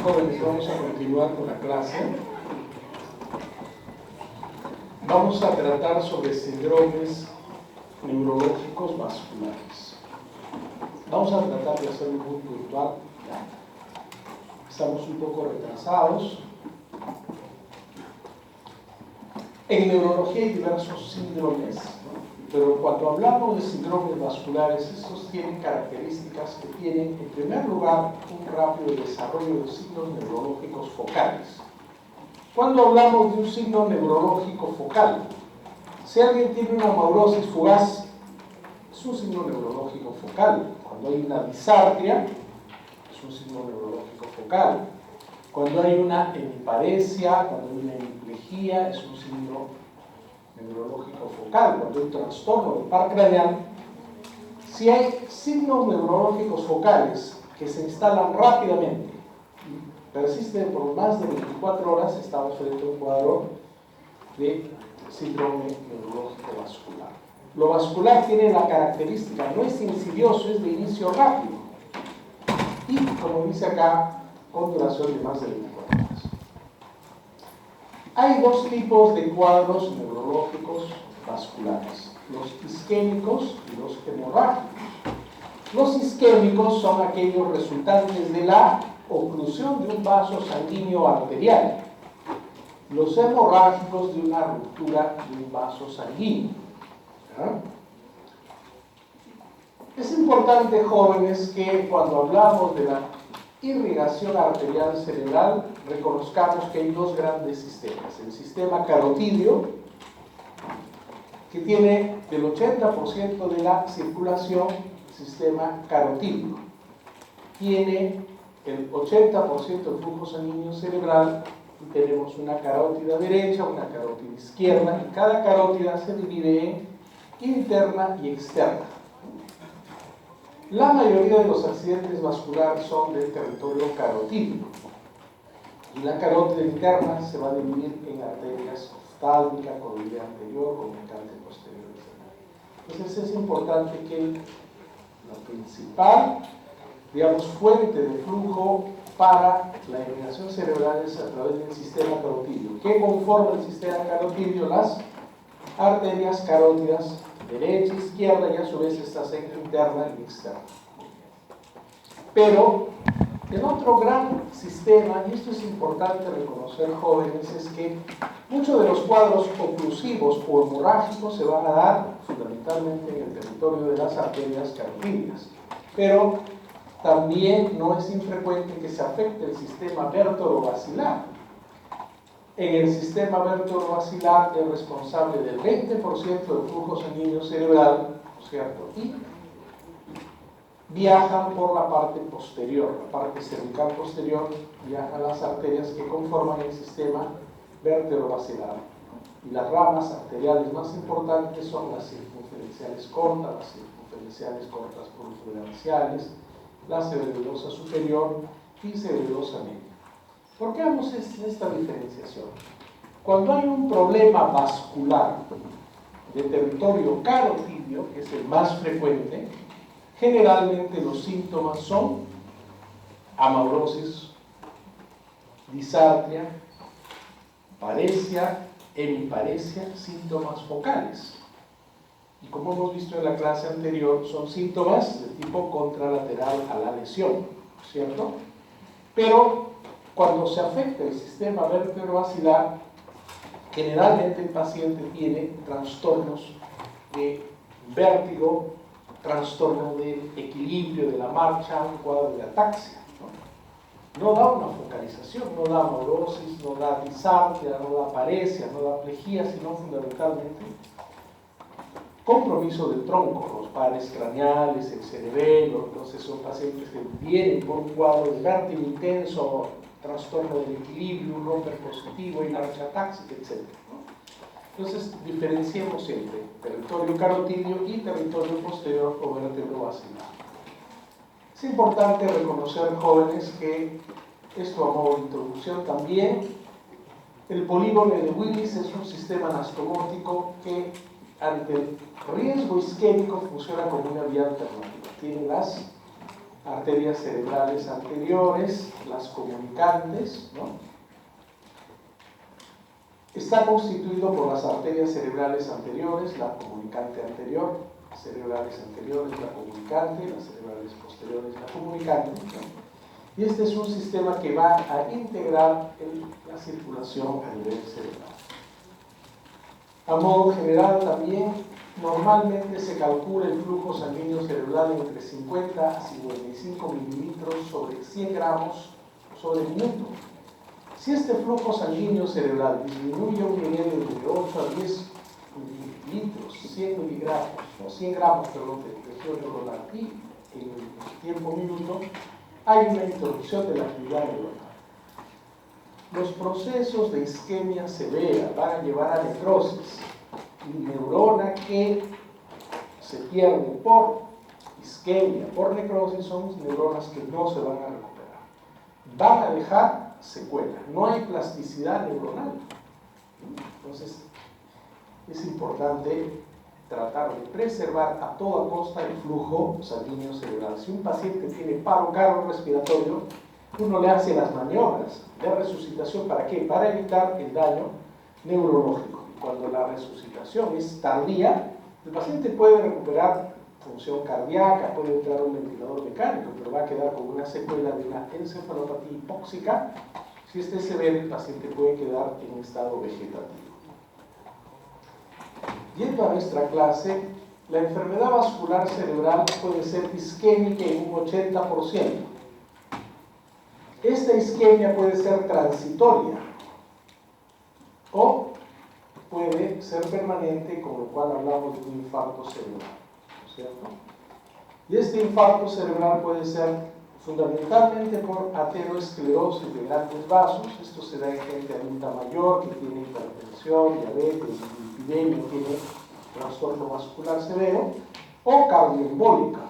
jóvenes, vamos a continuar con la clase. Vamos a tratar sobre síndromes neurológicos vasculares. Vamos a tratar de hacerlo muy puntual. Estamos un poco retrasados. En neurología hay diversos síndromes, pero cuando hablamos de síndromes vasculares, estos tienen características que tienen, en primer lugar, un rápido desarrollo de signos neurológicos focales. Cuando hablamos de un signo neurológico focal, si alguien tiene una amaurosis fugaz, es un signo neurológico focal. Cuando hay una disartria, es un signo neurológico focal. Cuando hay una hemiparesia, cuando hay una hemiplegia, es un signo neurológico focal. Cuando hay un trastorno del par craneal, si hay signos neurológicos focales que se instalan rápidamente y persisten por más de 24 horas, estamos frente a un cuadro de síndrome neurológico vascular. Lo vascular tiene la característica, no es insidioso, es de inicio rápido. Y, como dice acá, con duración de más de 24 horas. Hay dos tipos de cuadros neurológicos vasculares, los isquémicos y los hemorrágicos. Los isquémicos son aquellos resultantes de la oclusión de un vaso sanguíneo arterial. Los hemorrágicos de una ruptura de un vaso sanguíneo. Es importante, jóvenes, que cuando hablamos de la irrigación arterial cerebral, reconozcamos que hay dos grandes sistemas. El sistema carotídeo, que tiene del 80% de la circulación, sistema carotídeo. Tiene el 80% del flujo sanguíneo cerebral y tenemos una carótida derecha, una carótida izquierda, y cada carótida se divide en interna y externa. La mayoría de los accidentes vasculares son del territorio carotídeo y la carótida interna se va a dividir en arterias oftálmica, coroidea anterior, comunicante posterior. Entonces es importante que la principal, digamos, fuente de flujo para la irrigación cerebral es a través del sistema carotídeo. ¿Qué conforma el sistema carotídeo? Las arterias carótidas derecha, izquierda, y a su vez estas interna y externa. Pero el otro gran sistema, y esto es importante reconocer, jóvenes, es que muchos de los cuadros oclusivos o hemorrágicos se van a dar fundamentalmente en el territorio de las arterias carotídeas, pero también no es infrecuente que se afecte el sistema vértebro-basilar. En el sistema vértebro-basilar es responsable del 20% del flujo sanguíneo cerebral, ¿no es cierto? Y viajan por la parte posterior, la parte cervical posterior, viajan las arterias que conforman el sistema vértebro-basilar. Y las ramas arteriales más importantes son las circunferenciales cortas, las circunferenciales cortas protuberanciales, la cerebelosa superior y cerebelosa media. ¿Por qué hacemos esta diferenciación? Cuando hay un problema vascular de territorio carotídeo, que es el más frecuente, generalmente los síntomas son amaurosis, disartria, paresia, hemiparesia, síntomas focales. Y como hemos visto en la clase anterior, son síntomas de tipo contralateral a la lesión, ¿cierto? Pero cuando se afecta el sistema vértebro-basilar, generalmente el paciente tiene trastornos de vértigo, trastorno del equilibrio de la marcha, un cuadro de ataxia. No da una focalización, no da amaurosis, no da disartria, no da paresia, no da plejía, sino fundamentalmente compromiso del tronco, los pares craneales, el cerebelo. Entonces son pacientes que vienen por un cuadro de vértigo intenso, trastorno del equilibrio, un romper positivo, inercia atáxica, etc. Entonces, diferenciemos siempre territorio carotídeo y territorio posterior o vértebro-basilar. Es importante reconocer, jóvenes, que esto a modo de introducción también, el polígono de Willis es un sistema anastomótico que ante el riesgo isquémico funciona como una vía alternativa. Tiene las arterias cerebrales anteriores, las comunicantes, ¿no? Está constituido por las arterias cerebrales anteriores, la comunicante anterior, cerebrales anteriores, la comunicante, las cerebrales posteriores, la comunicante, ¿no? Y este es un sistema que va a integrar la circulación a nivel cerebral. A modo general también, normalmente se calcula el flujo sanguíneo cerebral entre 50 a 55 mililitros sobre 100 gramos sobre minuto. Si este flujo sanguíneo cerebral disminuye un nivel de 8 a 10 mililitros, 100 miligramos, o 100 gramos, perdón, de presión neuronal y en el tiempo minuto, hay una interrupción de la actividad neuronal. Los procesos de isquemia severa van a llevar a necrosis y neurona que se pierden por isquemia, por necrosis, son neuronas que no se van a recuperar. Van a dejar secuela, no hay plasticidad neuronal. Entonces, es importante tratar de preservar a toda costa el flujo sanguíneo cerebral. Si un paciente tiene paro cardiorrespiratorio, uno le hace las maniobras de resucitación. ¿Para qué? Para evitar el daño neurológico. Cuando la resucitación es tardía, el paciente puede recuperar función cardíaca, puede entrar a un ventilador mecánico, pero va a quedar con una secuela de una encefalopatía hipóxica. Si este es severo, el paciente puede quedar en un estado vegetativo. Yendo a nuestra clase, la enfermedad vascular cerebral puede ser isquémica en un 80%. Esta isquemia puede ser transitoria o puede ser permanente, con lo cual hablamos de un infarto cerebral, ¿no es cierto? Y este infarto cerebral puede ser fundamentalmente por ateroesclerosis de grandes vasos. Esto se da en gente adulta mayor que tiene hipertensión, diabetes, lipidemia, tiene trastorno vascular severo, o cardioembólica.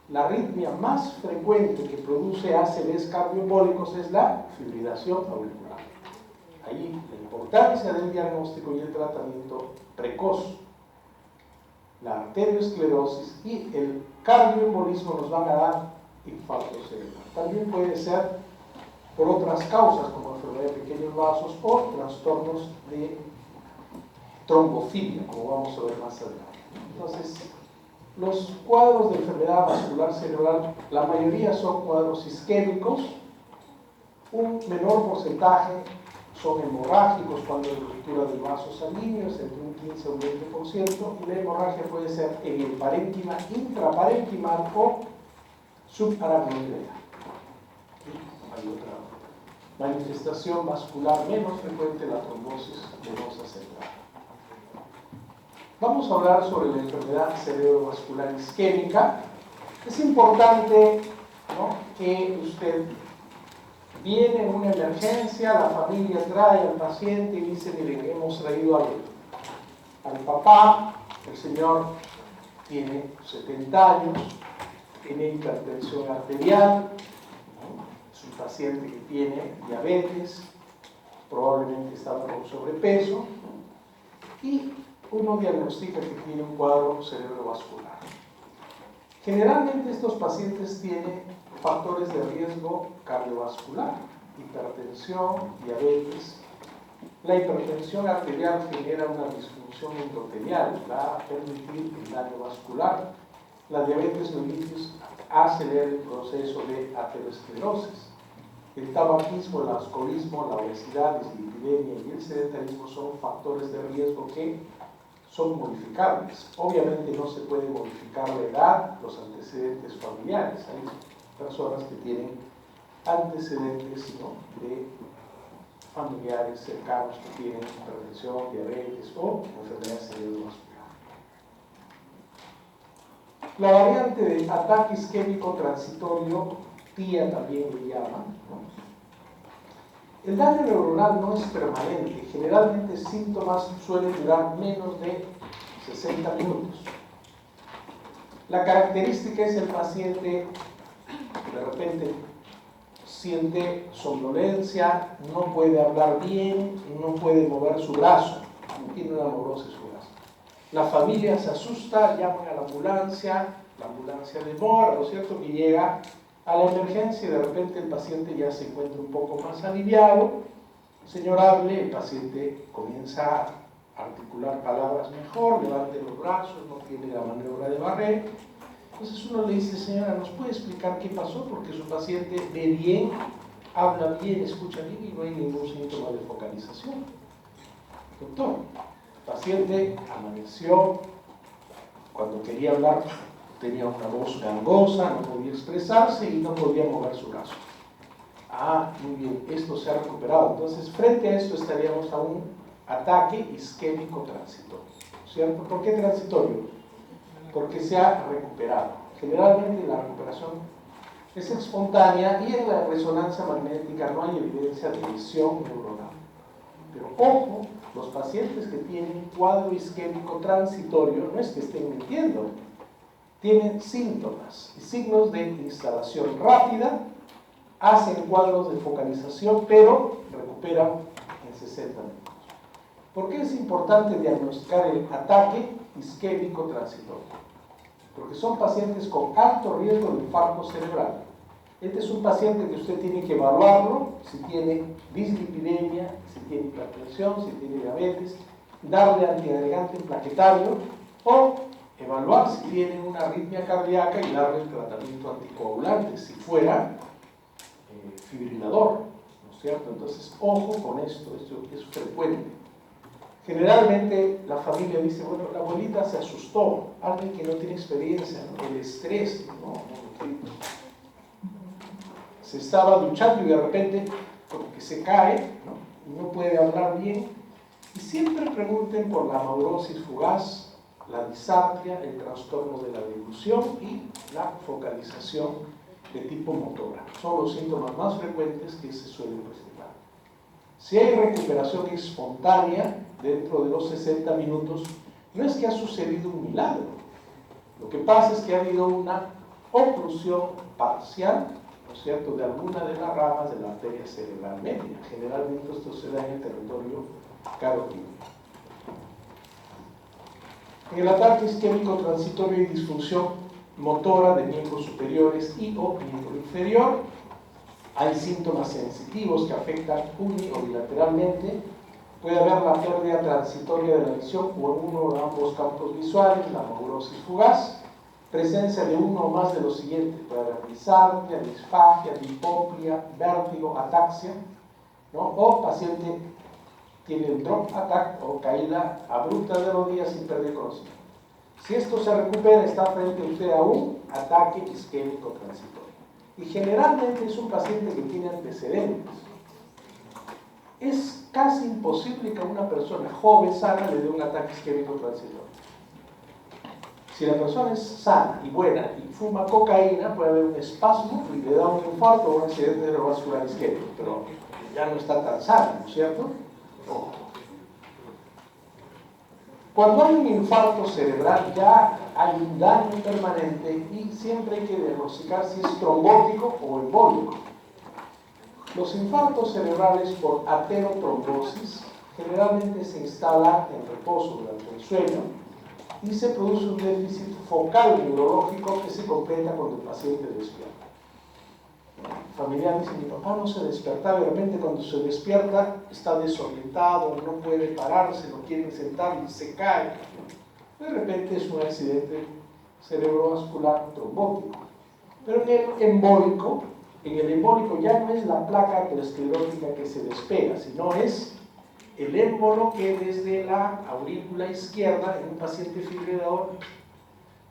La arritmia más frecuente que produce ACVs cardioembólicos es la fibrilación auricular. Ahí la importancia del diagnóstico y el tratamiento precoz. La arterioesclerosis y el cardioembolismo nos van a dar infarto cerebral. También puede ser por otras causas como enfermedad de pequeños vasos o trastornos de trombofilia, como vamos a ver más adelante. Entonces, los cuadros de enfermedad vascular cerebral, la mayoría son cuadros isquémicos, un menor porcentaje son hemorrágicos cuando hay ruptura del vaso sanguíneo, es entre un 15 o un 20%, y la hemorragia puede ser en el parénquima, intraparenquimal o subaracnoidea. Hay otra manifestación vascular menos frecuente, la trombosis venosa central. Vamos a hablar sobre la enfermedad cerebrovascular isquémica. Es importante, ¿no?, que usted viene en una emergencia, la familia trae al paciente y dice: miren, hemos traído al papá, el señor tiene 70 años, tiene hipertensión arterial, ¿no?, es un paciente que tiene diabetes, probablemente estaba con sobrepeso, ¿no?, y uno diagnostica que tiene un cuadro cerebrovascular. Generalmente estos pacientes tienen factores de riesgo cardiovascular, hipertensión, diabetes. La hipertensión arterial genera una disfunción endotelial, va a permitir el daño vascular. La diabetes mellitus acelera el proceso de aterosclerosis. El tabaquismo, el alcoholismo, la obesidad, la dislipidemia y el sedentarismo son factores de riesgo que son modificables. Obviamente no se puede modificar la edad, los antecedentes familiares. Hay personas que tienen antecedentes, ¿no?, de familiares cercanos que tienen hipertensión, diabetes o enfermedad cerebrovascular. La variante de ataque isquémico transitorio, TIA también le llaman, ¿no? El daño neuronal no es permanente, generalmente síntomas suelen durar menos de 60 minutos. La característica es el paciente de repente siente somnolencia, no puede hablar bien, no puede mover su brazo, tiene una neurosis su brazo. La familia se asusta, llaman a la ambulancia, la ambulancia demora, ¿no es cierto?, que llega a la emergencia y de repente el paciente ya se encuentra un poco más aliviado, señorable, el paciente comienza a articular palabras mejor, levanta los brazos, no tiene la maniobra de Barré. Entonces uno le dice, señora, ¿nos puede explicar qué pasó? Porque su paciente ve bien, habla bien, escucha bien y no hay ningún síntoma de focalización. Doctor, el paciente amaneció, cuando quería hablar tenía una voz gangosa, no podía expresarse y no podía mover su brazo. Ah, muy bien, esto se ha recuperado. Entonces, frente a esto estaríamos a un ataque isquémico transitorio, ¿cierto? ¿Por qué transitorio? Porque se ha recuperado. Generalmente la recuperación es espontánea y en la resonancia magnética no hay evidencia de lesión neuronal. Pero ojo, los pacientes que tienen cuadro isquémico transitorio no es que estén mintiendo, tienen síntomas y signos de instalación rápida, hacen cuadros de focalización, pero recuperan en 60 minutos. ¿Por qué es importante diagnosticar el ataque isquémico transitorio? Porque son pacientes con alto riesgo de infarto cerebral. Este es un paciente que usted tiene que evaluarlo, si tiene dislipidemia, si tiene hipertensión, si tiene diabetes, darle antiagregante plaquetario o evaluar si tiene una arritmia cardíaca y darle el tratamiento anticoagulante, si fuera fibrilador, ¿no es cierto? Entonces, ojo con esto es frecuente. Generalmente la familia dice, bueno, la abuelita se asustó, alguien que no tiene experiencia, ¿no? El estrés, ¿no? Se estaba duchando y de repente como que se cae, ¿no? No puede hablar bien. Y siempre pregunten por la amaurosis fugaz, la disartria, el trastorno de la deglución y la focalización de tipo motora. Son los síntomas más frecuentes que se suelen presentar. Si hay recuperación espontánea dentro de los 60 minutos, no es que ha sucedido un milagro. Lo que pasa es que ha habido una oclusión parcial, ¿no es cierto?, de alguna de las ramas de la arteria cerebral media. Generalmente esto se da en el territorio carotídeo. En el ataque isquémico transitorio hay disfunción motora de miembros superiores y o miembro inferior. Hay síntomas sensitivos que afectan uni o bilateralmente. Puede haber la pérdida transitoria de la visión o en uno o ambos campos visuales, la amaurosis fugaz. Presencia de uno o más de los siguientes. Puede haber disartria, disfagia, dipoplia, vértigo, ataxia, ¿no? O paciente tiene el drop attack o caída abrupta de rodillas sin perder conocimiento. Si esto se recupera, está frente a usted a un ataque isquémico transitorio. Y generalmente es un paciente que tiene antecedentes. Es casi imposible que a una persona joven, sana, le dé un ataque isquémico transitorio. Si la persona es sana y buena y fuma cocaína, puede haber un espasmo y le da un infarto o un accidente cerebrovascular isquémico, pero ya no está tan sana, ¿no es cierto? Cuando hay un infarto cerebral ya hay un daño permanente y siempre hay que diagnosticar si es trombótico o embólico. Los infartos cerebrales por aterotrombosis generalmente se instalan en reposo durante el sueño y se produce un déficit focal neurológico que se completa cuando el paciente despierta. Familiar dice, mi papá no se despertaba, de repente cuando se despierta está desorientado, no puede pararse, no quiere sentar y se cae. De repente es un accidente cerebrovascular trombótico. Pero en el embólico ya no es la placa aterosclerótica que se despega, sino es el émbolo que desde la aurícula izquierda en un paciente fibrilador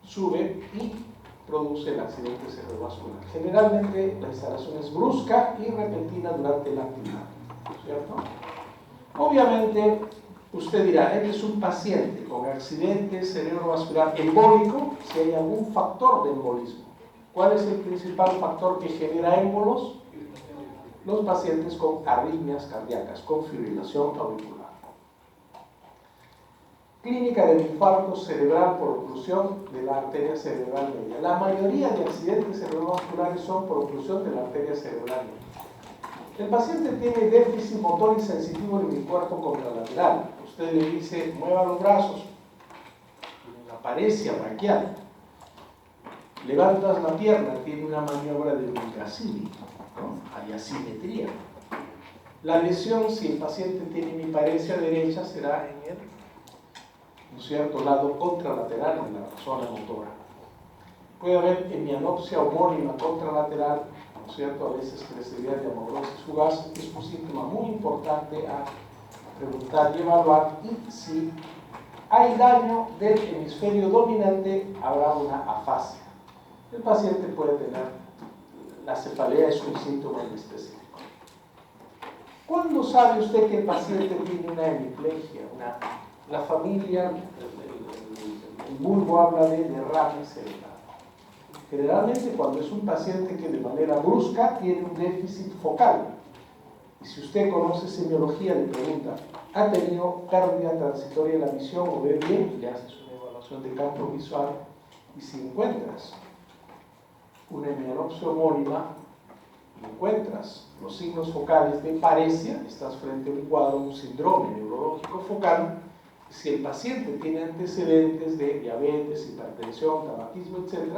sube y produce el accidente cerebrovascular. Generalmente la instalación es brusca y repentina durante la actividad, ¿cierto? Obviamente, usted dirá, este es un paciente con accidente cerebrovascular embólico si hay algún factor de embolismo. ¿Cuál es el principal factor que genera émbolos? Los pacientes con arritmias cardíacas, con fibrilación auricular. Clínica del infarto cerebral por oclusión de la arteria cerebral media. La mayoría de accidentes cerebrovasculares son por oclusión de la arteria cerebral media. El paciente tiene déficit motor y sensitivo en el cuerpo contralateral. Usted le dice, mueva los brazos, una paresia braquial. Levantas la pierna, tiene una maniobra de Brugacini, ¿no? Hay asimetría. La lesión, si el paciente tiene hemiparesia derecha, será en el, ¿no es cierto?, lado contralateral, en la zona motora. Puede haber hemianopsia homónima contralateral, ¿no es cierto?, a veces crecería de amaurosis fugaz. Es un síntoma muy importante a preguntar y evaluar, y si hay daño del hemisferio dominante, habrá una afasia. El paciente puede tener, la cefalea es un síntoma en específico. ¿Cuándo sabe usted que el paciente tiene una hemiplegia? La familia, el bulbo habla de derrame cerebral. Generalmente cuando es un paciente que de manera brusca tiene un déficit focal. Y si usted conoce semiología, le pregunta, ¿ha tenido pérdida transitoria de la visión o ve bien? Le haces una evaluación de campo visual, y si encuentras una hemianopsia homónima, encuentras los signos focales de paresia, estás frente a un cuadro, un síndrome neurológico focal. Si el paciente tiene antecedentes de diabetes, hipertensión, tabaquismo, etc.,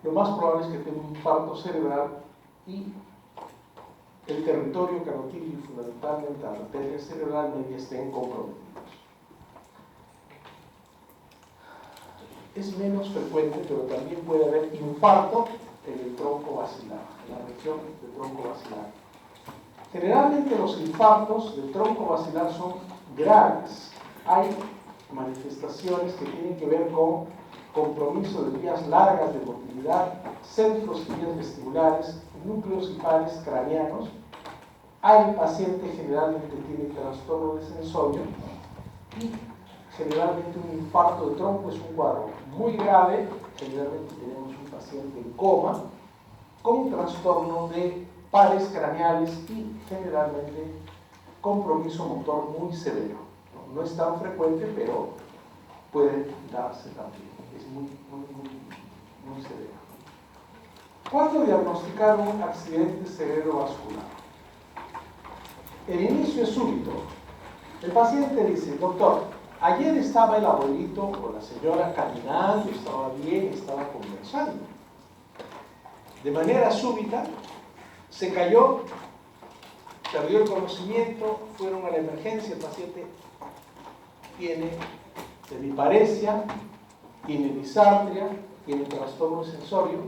lo más probable es que tenga un infarto cerebral y el territorio carotídeo y fundamentalmente la arteria cerebral media estén comprometidos. Es menos frecuente, pero también puede haber infarto en el tronco basilar, en la región del tronco basilar. Generalmente los infartos del tronco basilar son graves. Hay manifestaciones que tienen que ver con compromiso de vías largas de motilidad, centros y vías vestibulares, núcleos y pares craneanos. El paciente generalmente tiene trastorno de sensorio y generalmente un infarto de tronco es un cuadro muy grave. Generalmente tenemos un paciente en coma con trastorno de pares craneales y generalmente compromiso motor muy severo. No es tan frecuente, pero puede darse también. Es muy severo. ¿Cuándo diagnosticar un accidente cerebrovascular? El inicio es súbito. El paciente dice, doctor, ayer estaba el abuelito o la señora caminando, estaba bien, estaba conversando. De manera súbita, se cayó, perdió el conocimiento, fueron a la emergencia, el paciente tiene hemiparesia, tiene disartria, tiene trastorno sensorio.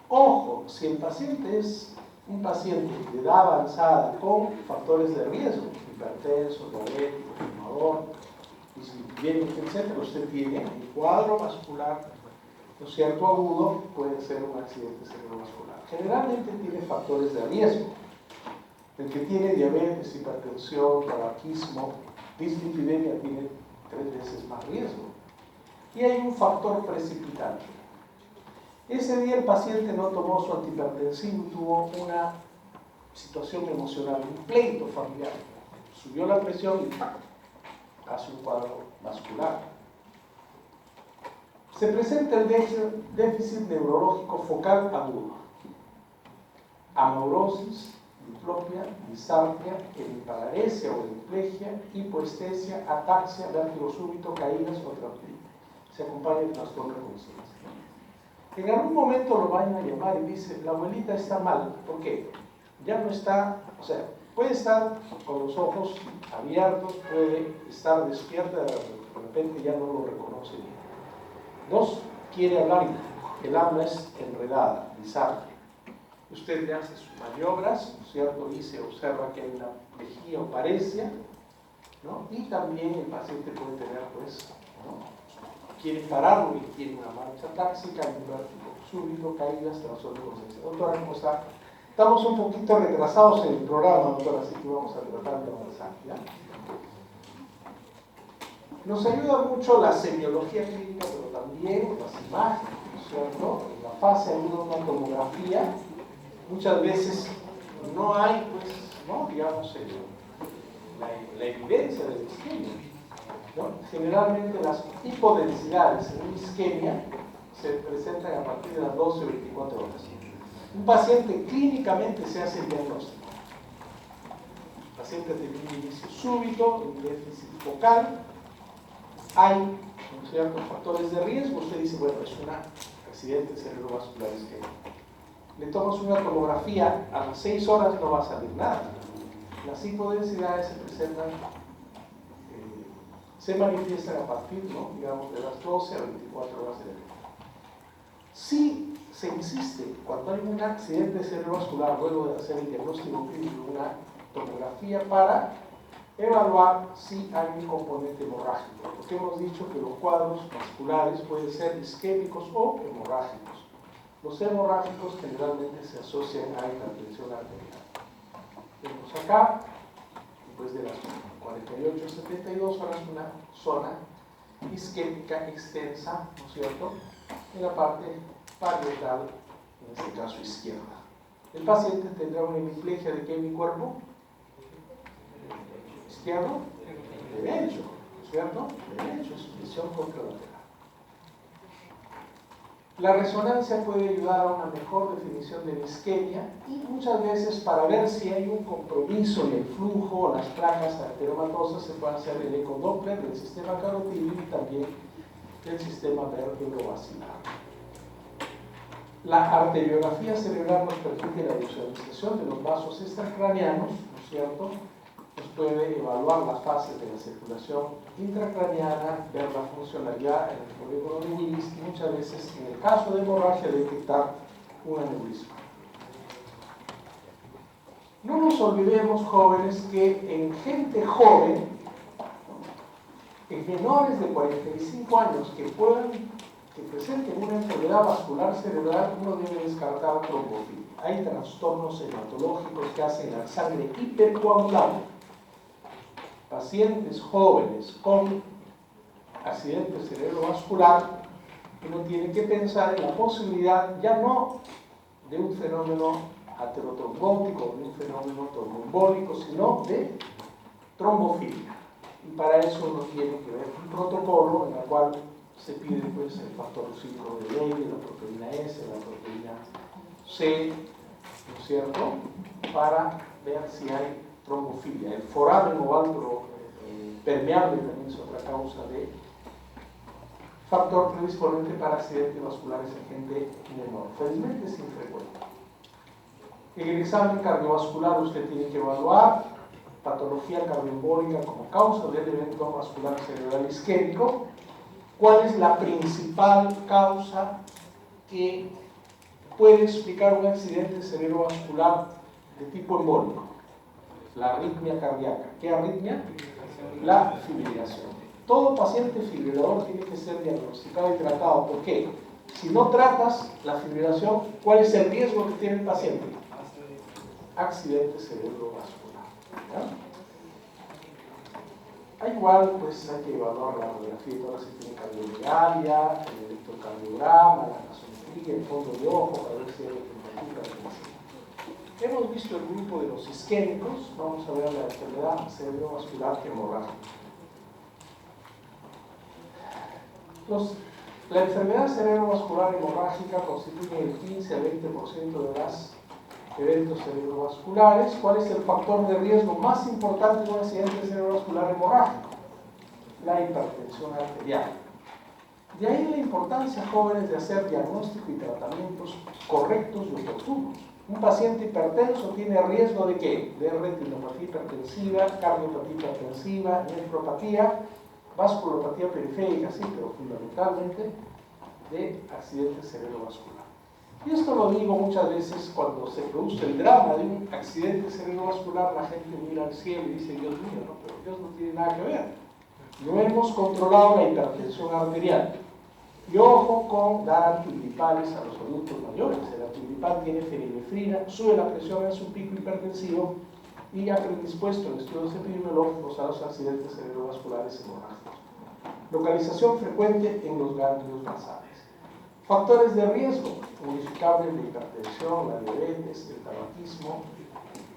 Ojo, si el paciente es un paciente de edad avanzada con factores de riesgo, hipertenso, diabético, fumador, dislipidémico, etc., usted tiene un cuadro vascular, ¿no es cierto?, agudo, puede ser un accidente cerebrovascular. Generalmente tiene factores de riesgo. El que tiene diabetes, hipertensión, tabaquismo, dislipidemia tiene 3 veces más riesgo. Y hay un factor precipitante. Ese día el paciente no tomó su antihipertensivo y tuvo una situación emocional, un pleito familiar. Subió la presión y hace un cuadro vascular. Se presenta el déficit neurológico focal agudo. Amaurosis, diplopia, disartria, hemiparesia o hemiplegia, hipoestesia, ataxia, vértigo súbito, caídas o traumatismo. Se acompaña el trastorno de conciencia. En algún momento lo van a llamar y dice, la abuelita está mal. ¿Por qué? Ya no está, o sea, puede estar con los ojos abiertos, puede estar despierta, de repente ya no lo reconoce bien. 2, quiere hablar y el habla es enredada, disartria. Usted le hace sus maniobras, ¿no es cierto? Y se observa que hay una lejía o paresia, ¿no? Y también el paciente puede tener, pues, ¿no?, quiere pararlo y tiene una marcha táxica, un vértigo súbito, caídas, trastorno de conciencia. Doctora, ¿cómo está? Estamos un poquito retrasados en el programa, doctora, así que vamos a tratar de avanzar, ¿ya? Nos ayuda mucho la semiología clínica, pero también las imágenes, ¿no es cierto? En la fase ayuda una tomografía. Muchas veces no hay, pues, ¿no?, digamos, la evidencia de la isquemia, ¿no? Generalmente las hipodensidades en una isquemia se presentan a partir de las 12 o 24 horas. Un paciente clínicamente se hace el diagnóstico. El paciente tiene un inicio súbito, un déficit focal, hay, ¿no es cierto?, factores de riesgo. Usted dice, bueno, es un accidente cerebrovascular isquémico. Le tomas una tomografía, a las 6 horas no va a salir nada. Las hipodensidades se presentan, se manifiestan a partir, ¿no?, digamos, de las 12 a 24 horas de la vida. Si se insiste, cuando hay un accidente cerebrovascular, luego de hacer el diagnóstico clínico, una tomografía para evaluar si hay un componente hemorrágico, porque hemos dicho que los cuadros vasculares pueden ser isquémicos o hemorrágicos. Los hemorrágicos generalmente se asocian a hipertensión arterial. Vemos acá, después de las 48 a 72 horas, una zona isquémica extensa, ¿no es cierto?, en la parte parietal, en este caso izquierda. El paciente tendrá una hemiplegia de qué hemicuerpo? ¿Izquierdo? Derecho, ¿no es cierto? Derecho, es visión contralateral. La resonancia puede ayudar a una mejor definición de la isquemia y muchas veces para ver si hay un compromiso en el flujo o las placas arteriomatosas se puede hacer el ecodoppler del sistema carotídeo y también del sistema vertebrovascular. La arteriografía cerebral nos permite la visualización de los vasos extracraneanos, ¿no es cierto? Nos puede evaluar las fases de la circulación intracraneana, ver la funcionalidad en el polígono de Willis y muchas veces, en el caso de hemorragia, detectar un aneurisma. No nos olvidemos, jóvenes, que en gente joven, en menores de 45 años que presenten una enfermedad vascular cerebral, uno debe descartar trombofilia. Hay trastornos hematológicos que hacen la sangre hipercoagulable. Pacientes jóvenes con accidente cerebrovascular, uno tiene que pensar en la posibilidad ya no de un fenómeno aterotrombótico, de un fenómeno tromboembólico, sino de trombofilia. Y para eso uno tiene que ver un protocolo en el cual se pide, pues, el factor 5 de Lewy, la proteína S, la proteína C, ¿no es cierto?, para ver si hay trombofilia. El foramen oval permeable también es otra causa de factor predisponente para accidentes vasculares en gente menor. Felizmente es infrecuente. En el examen cardiovascular usted tiene que evaluar patología cardioembólica como causa del evento vascular cerebral isquémico. ¿Cuál es la principal causa que puede explicar un accidente cerebrovascular de tipo embólico? La arritmia cardíaca. ¿Qué arritmia? La fibrilación. Todo paciente fibrilador tiene que ser diagnosticado y tratado. ¿Por qué? Si no tratas la fibrilación, ¿cuál es el riesgo que tiene el paciente? Accidente cerebrovascular. ¿Ya? Igual, pues hay que evaluar la radiografía de toda la sistema cardiomegalia, el electrocardiograma, la gasometría, el fondo de ojo, para ver si hay temperatura. Hemos visto el grupo de los isquémicos. Vamos a ver la enfermedad cerebrovascular hemorrágica. La enfermedad cerebrovascular hemorrágica constituye el 15 a 20% de los eventos cerebrovasculares. ¿Cuál es el factor de riesgo más importante de un accidente cerebrovascular hemorrágico? La hipertensión arterial. De ahí la importancia, jóvenes, de hacer diagnóstico y tratamientos correctos y oportunos. Un paciente hipertenso tiene riesgo de ¿qué? De retinopatía hipertensiva, cardiopatía hipertensiva, nefropatía, vasculopatía periférica, sí, pero fundamentalmente de accidente cerebrovascular. Y esto lo digo muchas veces cuando se produce el drama de un accidente cerebrovascular, la gente mira al cielo y dice, Dios mío, no, pero Dios no tiene nada que ver. No hemos controlado la hipertensión arterial. Y ojo con dar antigripales a los adultos mayores. El antigripal tiene fenilefrina, sube la presión en su pico hipertensivo y ha predispuesto en estudios epidemiológicos a los accidentes cerebrovasculares hemorrágicos. Localización frecuente en los ganglios basales. Factores de riesgo modificables de hipertensión, la diabetes, el tabaquismo,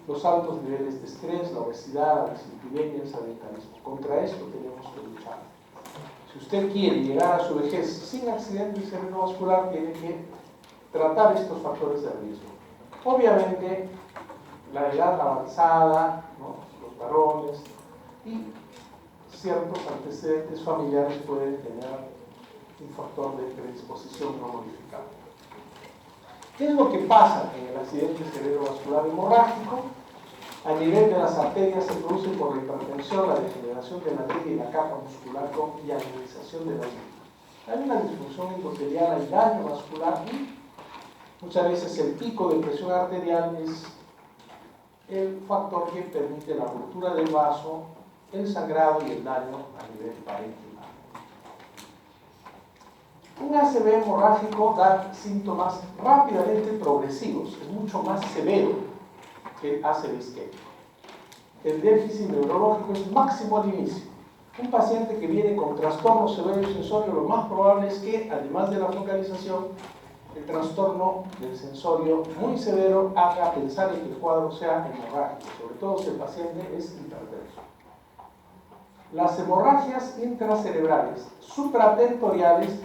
los altos niveles de estrés, la obesidad, la dislipidemia, el sedentarismo. Contra esto tenemos que luchar. Si usted quiere llegar a su vejez sin accidente cerebrovascular, tiene que tratar estos factores de riesgo. Obviamente, la edad avanzada, ¿no?, los varones y ciertos antecedentes familiares pueden tener un factor de predisposición no modificable. ¿Qué es lo que pasa en el accidente cerebrovascular hemorrágico? A nivel de las arterias se produce por la hipertensión, la degeneración de la arteria y la capa muscular y anodización de la líquida. Hay una disfunción endotelial, hay daño vascular y muchas veces el pico de presión arterial es el factor que permite la ruptura del vaso, el sangrado y el daño a nivel parenquimal. Un ACV hemorrágico da síntomas rápidamente progresivos, es mucho más severo que el ACV isquémico. El déficit neurológico es máximo al inicio. Un paciente que viene con trastorno severo sensorio, lo más probable es que, además de la focalización, el trastorno del sensorio muy severo haga pensar en que el cuadro sea hemorrágico, sobre todo si el paciente es hipertenso. Las hemorragias intracerebrales supratentoriales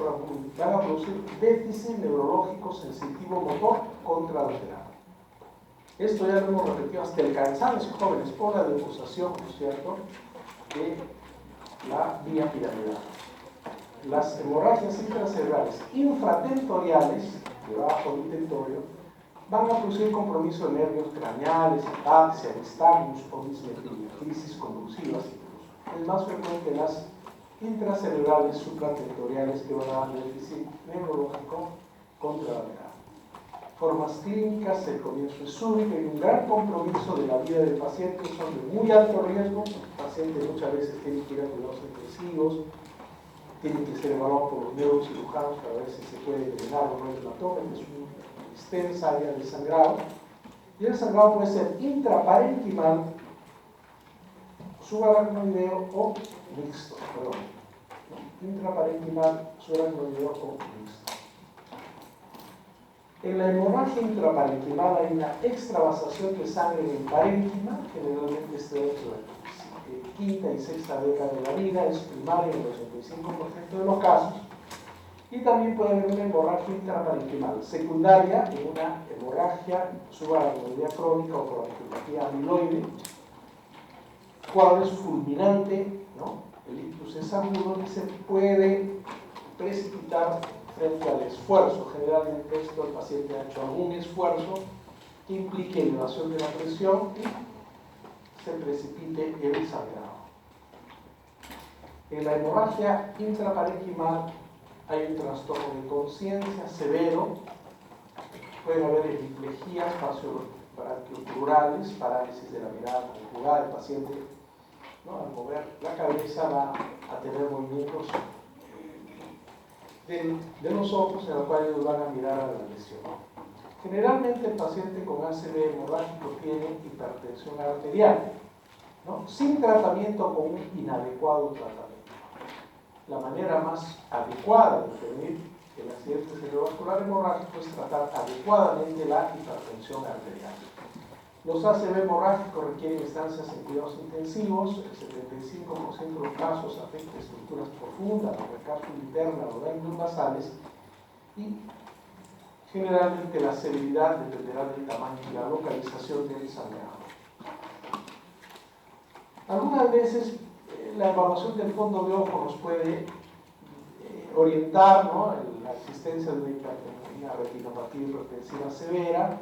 van a producir déficit neurológico sensitivo motor contralateral. Esto ya lo hemos repetido hasta el cansancio, jóvenes, por la demostración, ¿no es cierto?, de la vía piramidal. Las hemorragias intracerebrales infratentoriales, debajo del tentorio, van a producir compromiso de nervios craneales, ataxia, nistagmus o dismetría, crisis convulsivas incluso. Es más frecuente las intracerebrales supratentoriales que van a dar déficit neurológico contralateral. Formas clínicas, el comienzo es súbito y un gran compromiso de la vida del paciente, son de muy alto riesgo. El paciente muchas veces tiene que ir a cuidados intensivos, tiene que ser evaluado por los neurocirujanos para ver si se puede drenar o no el hematoma, que es una extensa área de sangrado. Y el sangrado puede ser intraparenquimal, subaracnoideo o mixto, perdón. Intraparenquimal, subaracnoideo o mixto. En la hemorragia intraparenquimal hay una extravasación de sangre en el parénquima, generalmente se da entre la quinta y sexta década de la vida, es primaria en el 85% de los casos, y también puede haber una hemorragia intraparenquimal secundaria en una hemorragia subaracnoidea crónica o por angiopatía amiloide. Cuadro es fulminante, ¿no? El ictus es agudo y se puede precipitar frente al esfuerzo. Generalmente el paciente ha hecho algún esfuerzo que implique elevación de la presión y se precipite el sangrado. En la hemorragia intraparenquimal hay un trastorno de conciencia severo, puede haber hemiplejías faciobranquiocurales, parálisis de la mirada conjugada, el paciente, ¿no?, al mover la cabeza va a tener movimientos de los ojos en los cuales ellos van a mirar a la lesión. Generalmente el paciente con ACV hemorrágico tiene hipertensión arterial, ¿no?, sin tratamiento con un inadecuado tratamiento. La manera más adecuada de prevenir el accidente cerebrovascular hemorrágico es tratar adecuadamente la hipertensión arterial. Los ACV hemorrágicos requieren estancias en cuidados intensivos, el 75% de los casos afecta estructuras profundas, la cápsula interna o ganglios basales, y generalmente la severidad dependerá del tamaño y la localización del sangrado. Algunas veces la evaluación del fondo de ojo nos puede orientar, ¿no?, en la existencia de una retinopatía hipertensiva severa.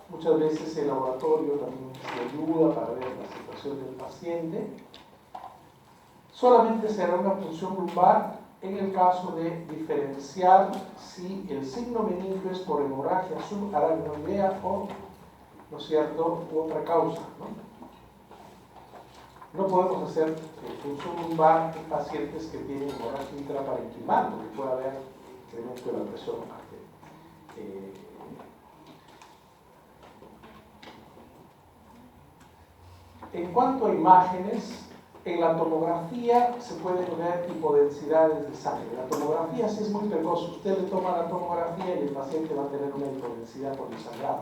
Muchas veces el laboratorio también se ayuda para ver la situación del paciente. Solamente será una punción lumbar en el caso de diferenciar si el signo benigno es por hemorragia subaracnoidea o, ¿no es cierto?, u otra causa, ¿no? No podemos hacer punción lumbar en pacientes que tienen hemorragia intraparenquimal, porque puede haber incremento de la presión arterial. En cuanto a imágenes, en la tomografía se pueden ver hipodensidades de sangre. La tomografía sí es muy precoz. Usted le toma la tomografía y el paciente va a tener una hipodensidad por el sangrado.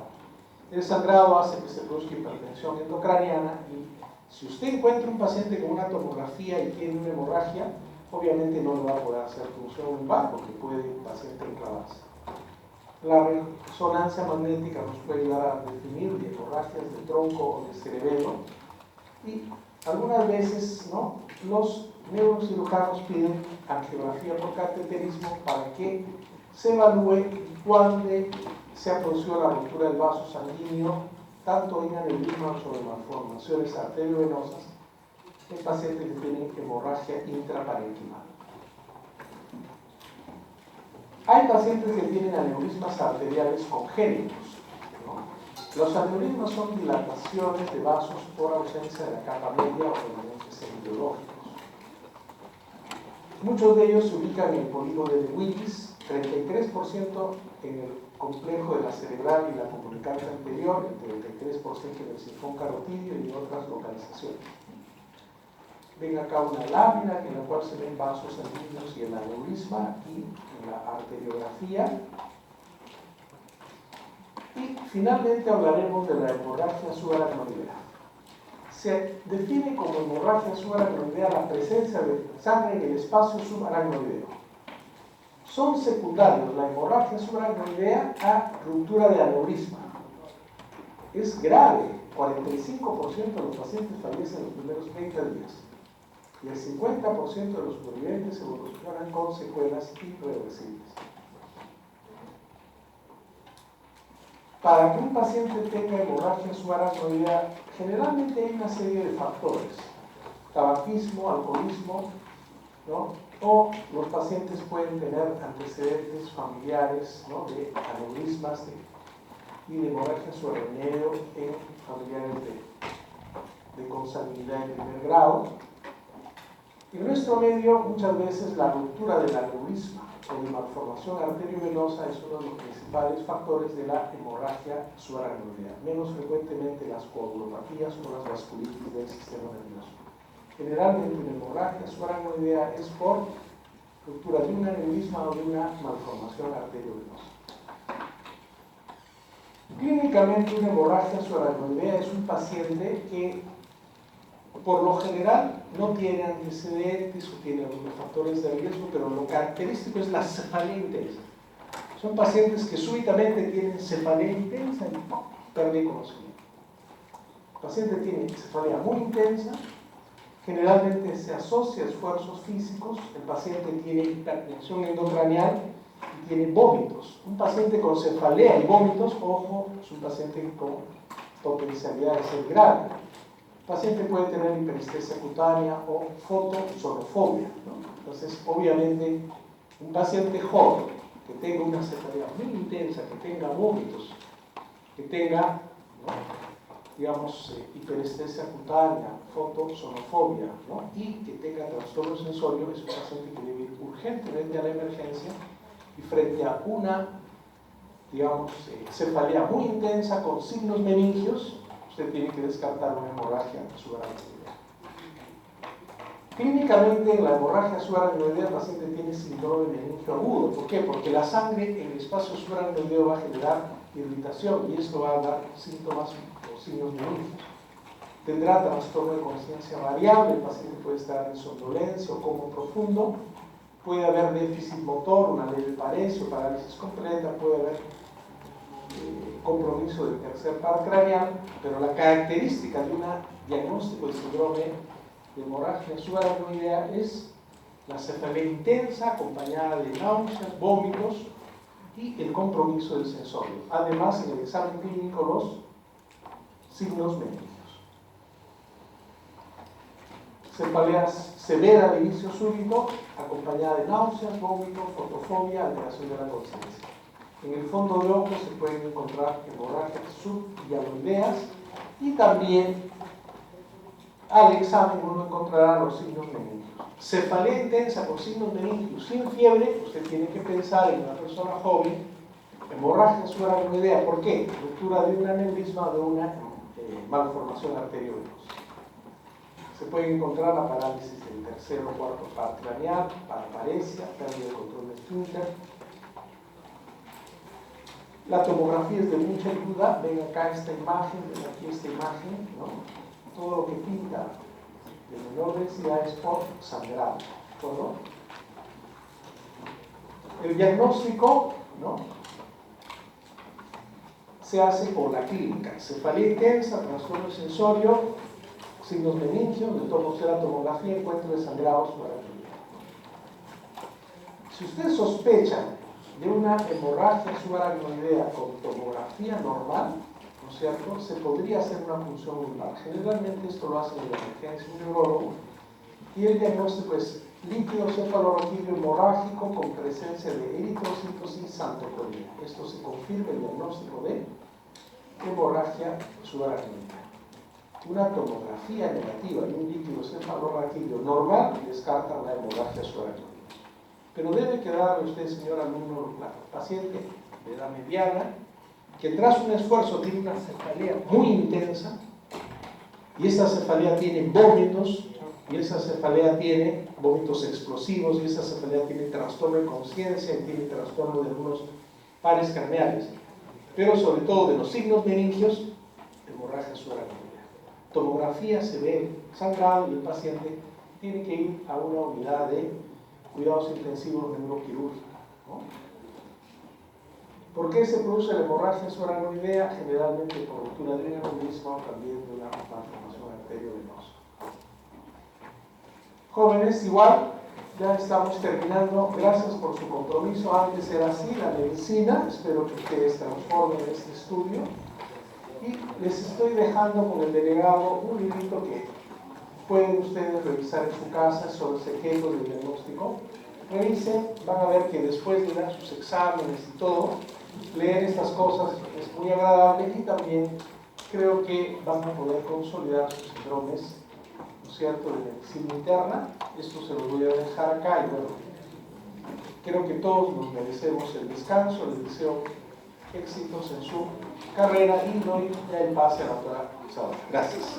El sangrado hace que se produzca hipertensión endocraniana y si usted encuentra un paciente con una tomografía y tiene una hemorragia, obviamente no le va a poder hacer punción lumbar porque puede el paciente enclavarse. La resonancia magnética nos puede ayudar a definir hemorragias de tronco o de cerebelo y algunas veces, ¿no?, los neurocirujanos piden angiografía por cateterismo para que se evalúe cuándo se ha producido la ruptura del vaso sanguíneo, tanto en aneurismas o en malformaciones arteriovenosas, en pacientes que tienen hemorragia intraparenquimal. Hay pacientes que tienen aneurismas arteriales congénitos, ¿no? Los aneurismas son dilataciones de vasos por ausencia de la capa media o elementos etiológicos. Muchos de ellos se ubican en el polígono de Willis, 33% en el complejo de la cerebral y la comunicante anterior, el 33% en el sifón carotidio y en otras localizaciones. Ven acá una lámina en la cual se ven vasos sanguíneos y el aneurisma y en la arteriografía. Y finalmente hablaremos de la hemorragia subaracnoidea. Se define como hemorragia subaracnoidea la presencia de sangre en el espacio subaracnoideo. Son secundarios la hemorragia subaracnoidea a ruptura de aneurisma. Es grave, 45% de los pacientes fallecen en los primeros 30 días. Y el 50% de los supervivientes evolucionan con secuelas irreversibles. Para que un paciente tenga hemorragia subaracnoidea, generalmente hay una serie de factores: tabaquismo, alcoholismo, ¿no? O los pacientes pueden tener antecedentes familiares, ¿no?, de aneurismas y de hemorragia subaracnoidea en familiares de consanguinidad de primer grado. En nuestro medio, muchas veces la ruptura del aneurisma o de malformación arteriovenosa es uno de los principales factores de la hemorragia subaracnoidea, menos frecuentemente las coagulopatías o las vasculitis del sistema nervioso. Generalmente una hemorragia subaracnoidea es por ruptura de un aneurisma o de una malformación arteriovenosa. Clínicamente, una hemorragia subaracnoidea es un paciente que por lo general no tiene antecedentes o tiene algunos factores de riesgo, pero lo característico es la cefalea intensa. Son pacientes que súbitamente tienen cefalea intensa y pierden conocimiento. El paciente tiene cefalea muy intensa, generalmente se asocia a esfuerzos físicos, el paciente tiene hipertensión endocranial y tiene vómitos. Un paciente con cefalea y vómitos, ojo, es un paciente con potencialidad de ser grave. El paciente puede tener hiperestesia cutánea o fotosonofobia, ¿no? Entonces, obviamente, un paciente joven que tenga una cefalea muy intensa, que tenga vómitos, que tenga, ¿no?, digamos, hiperestesia cutánea, fotosonofobia, ¿no?, y que tenga trastorno sensorio, es un paciente que debe ir urgentemente a la emergencia, y frente a una, digamos, cefalea muy intensa con signos meningios, usted tiene que descartar una hemorragia subaracnoidea. Clínicamente, en la hemorragia subaracnoidea, el paciente tiene síndrome meningio agudo. ¿Por qué? Porque la sangre en el espacio subaracnoideo va a generar irritación y esto va a dar síntomas o signos meningios. Tendrá trastorno de conciencia variable, el paciente puede estar en somnolencia o coma profundo, puede haber déficit motor, una leve paresia o parálisis completa, puede haber compromiso del tercer par craneal, pero la característica de un diagnóstico de síndrome de hemorragia subaracnoidea es la cefalea intensa acompañada de náuseas, vómitos y el compromiso del sensorio. Además, en el examen clínico, los signos médicos. Cefalea severa de inicio súbito, acompañada de náuseas, vómitos, fotofobia, alteración de la conciencia. En el fondo de ojo se pueden encontrar hemorragias subhialoideas y también al examen uno encontrará los signos meningios. Cefalea intensa con signos meningios sin fiebre, usted tiene que pensar en una persona joven, hemorragia subaracnoidea. ¿Por qué? Ruptura de un aneurisma o de una malformación arteriovenosa. Se puede encontrar la parálisis del tercer o cuarto par craneal, paraparesia, pérdida de control de esfínter. La tomografía es de mucha ayuda. Ven acá esta imagen, ven aquí esta imagen, ¿no? Todo lo que pinta de menor densidad es por sangrado, ¿no? El diagnóstico, ¿no?, se hace por la clínica. Cefalea intensa, trastorno sensorio, signos meningios, le tomo usted la tomografía y encuentro de sangrado subaracnoideo. Si usted sospecha de una hemorragia subaracnoidea con tomografía normal, ¿no es cierto?, se podría hacer una punción lumbar. Generalmente esto lo hace en emergencia un neurólogo, y el diagnóstico es líquido cefalorraquídeo hemorrágico con presencia de eritrocitos y santocolina. Esto se confirma el diagnóstico de hemorragia subaracnoidea. Una tomografía negativa y un líquido cefalorraquídeo normal descartan la hemorragia subaracnoidea. Pero debe quedar usted, señor alumno, claro, paciente de edad mediana, que tras un esfuerzo tiene una cefalea muy intensa, y esa cefalea tiene vómitos, y esa cefalea tiene vómitos explosivos, y esa cefalea tiene trastorno de conciencia y tiene trastorno de algunos pares craneales, pero sobre todo de los signos meningios, hemorragia subaracnoidea. Tomografía, se ve sangrado y el paciente tiene que ir a una unidad de cuidados intensivos neuroquirúrgicos, ¿no? ¿Por qué se produce la hemorragia subaracnoidea? Generalmente por ruptura de un aneurisma o también de una malformación arteriovenosa. Jóvenes, igual, ya estamos terminando. Gracias por su compromiso. Antes era así, la medicina. Espero que ustedes transformen este estudio. Y les estoy dejando con el delegado un librito que pueden ustedes revisar en su casa sobre secretos del diagnóstico. Revisen, van a ver que después de dar sus exámenes y todo, leer estas cosas es muy agradable, y también creo que van a poder consolidar sus síndromes, ¿no es cierto?, de medicina interna. Esto se los voy a dejar acá, y bueno, creo que todos nos merecemos el descanso. Les deseo éxitos en su carrera y doy ya el pase a la doctora Isadora. Gracias.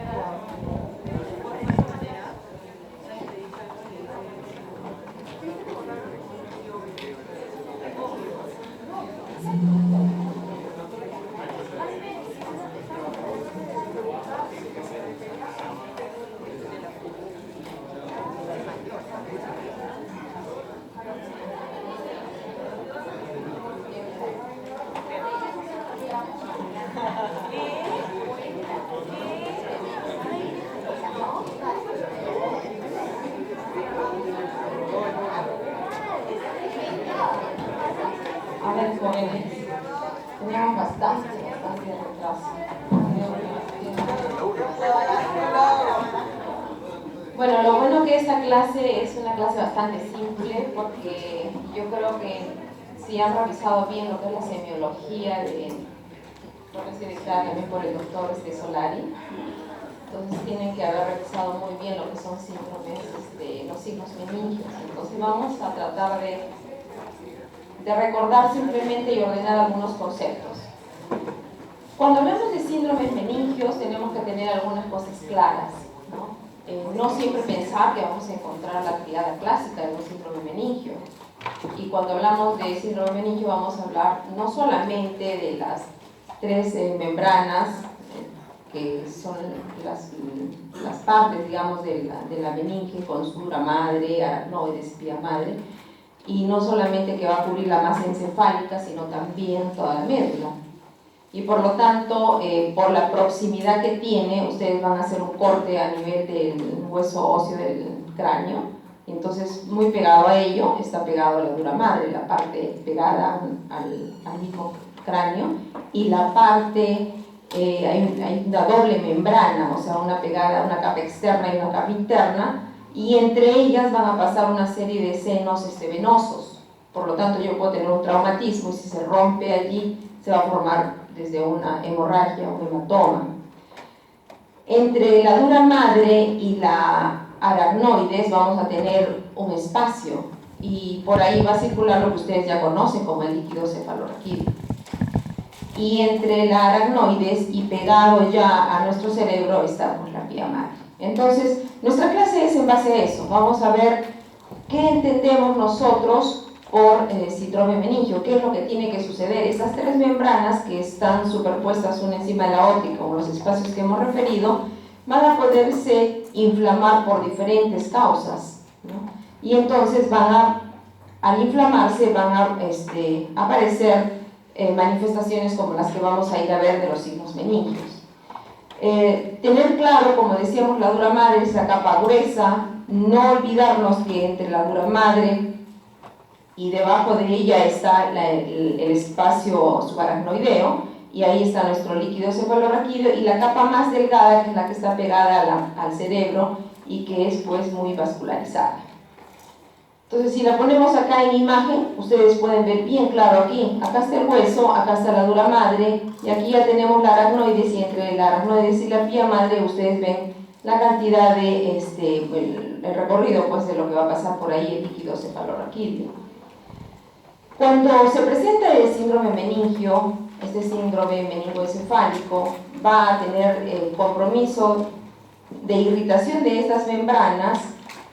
Para A ver, jóvenes, teníamos bastante retraso. Bueno, lo bueno que esta clase es una clase bastante simple, porque yo creo que si han revisado bien lo que es la semiología de lo que se dicta también por el doctor Solari, entonces tienen que haber revisado muy bien lo que son síndromes, los signos meningios. Entonces vamos a tratar de recordar simplemente y ordenar algunos conceptos. Cuando hablamos de síndromes meningios tenemos que tener algunas cosas claras, ¿no? No siempre pensar que vamos a encontrar la triada clásica de un síndrome meningio. Y cuando hablamos de síndrome meningio vamos a hablar no solamente de las tres membranas que son las partes, digamos, de la meninge con su dura madre, aracnoides, pía madre, y no solamente que va a cubrir la masa encefálica, sino también toda la médula. Y por lo tanto, por la proximidad que tiene, ustedes van a hacer un corte a nivel del hueso óseo del cráneo, entonces muy pegado a ello está pegado a la dura madre, la parte pegada al mismo cráneo, y la parte, hay una doble membrana, o sea, una capa externa y una capa interna, y entre ellas van a pasar una serie de senos venosos. Por lo tanto, yo puedo tener un traumatismo y si se rompe allí, se va a formar desde una hemorragia o un hematoma. Entre la dura madre y la aracnoides vamos a tener un espacio y por ahí va a circular lo que ustedes ya conocen como el líquido cefalorraquídeo. Y entre la aracnoides y pegado ya a nuestro cerebro está pues, la pía madre. Entonces, nuestra clase es en base a eso. Vamos a ver qué entendemos nosotros por síndrome meningio, qué es lo que tiene que suceder. Estas tres membranas que están superpuestas una encima de la otra y con los espacios que hemos referido, van a poderse inflamar por diferentes causas, ¿no? Y entonces al inflamarse van a aparecer manifestaciones como las que vamos a ir a ver de los signos meningios. Tener claro, como decíamos, la dura madre es la capa gruesa, no olvidarnos que entre la dura madre y debajo de ella está el espacio subaracnoideo y ahí está nuestro líquido cefalorraquídeo y la capa más delgada que es la que está pegada al cerebro y que es pues muy vascularizada. Entonces si la ponemos acá en imagen, ustedes pueden ver bien claro aquí, acá está el hueso, acá está la dura madre y aquí ya tenemos la aracnoides y entre la aracnoides y la pía madre ustedes ven la cantidad de el recorrido pues de lo que va a pasar por ahí el líquido cefalorraquídeo. Cuando se presenta el síndrome meningio, este síndrome meningoencefálico va a tener el compromiso de irritación de estas membranas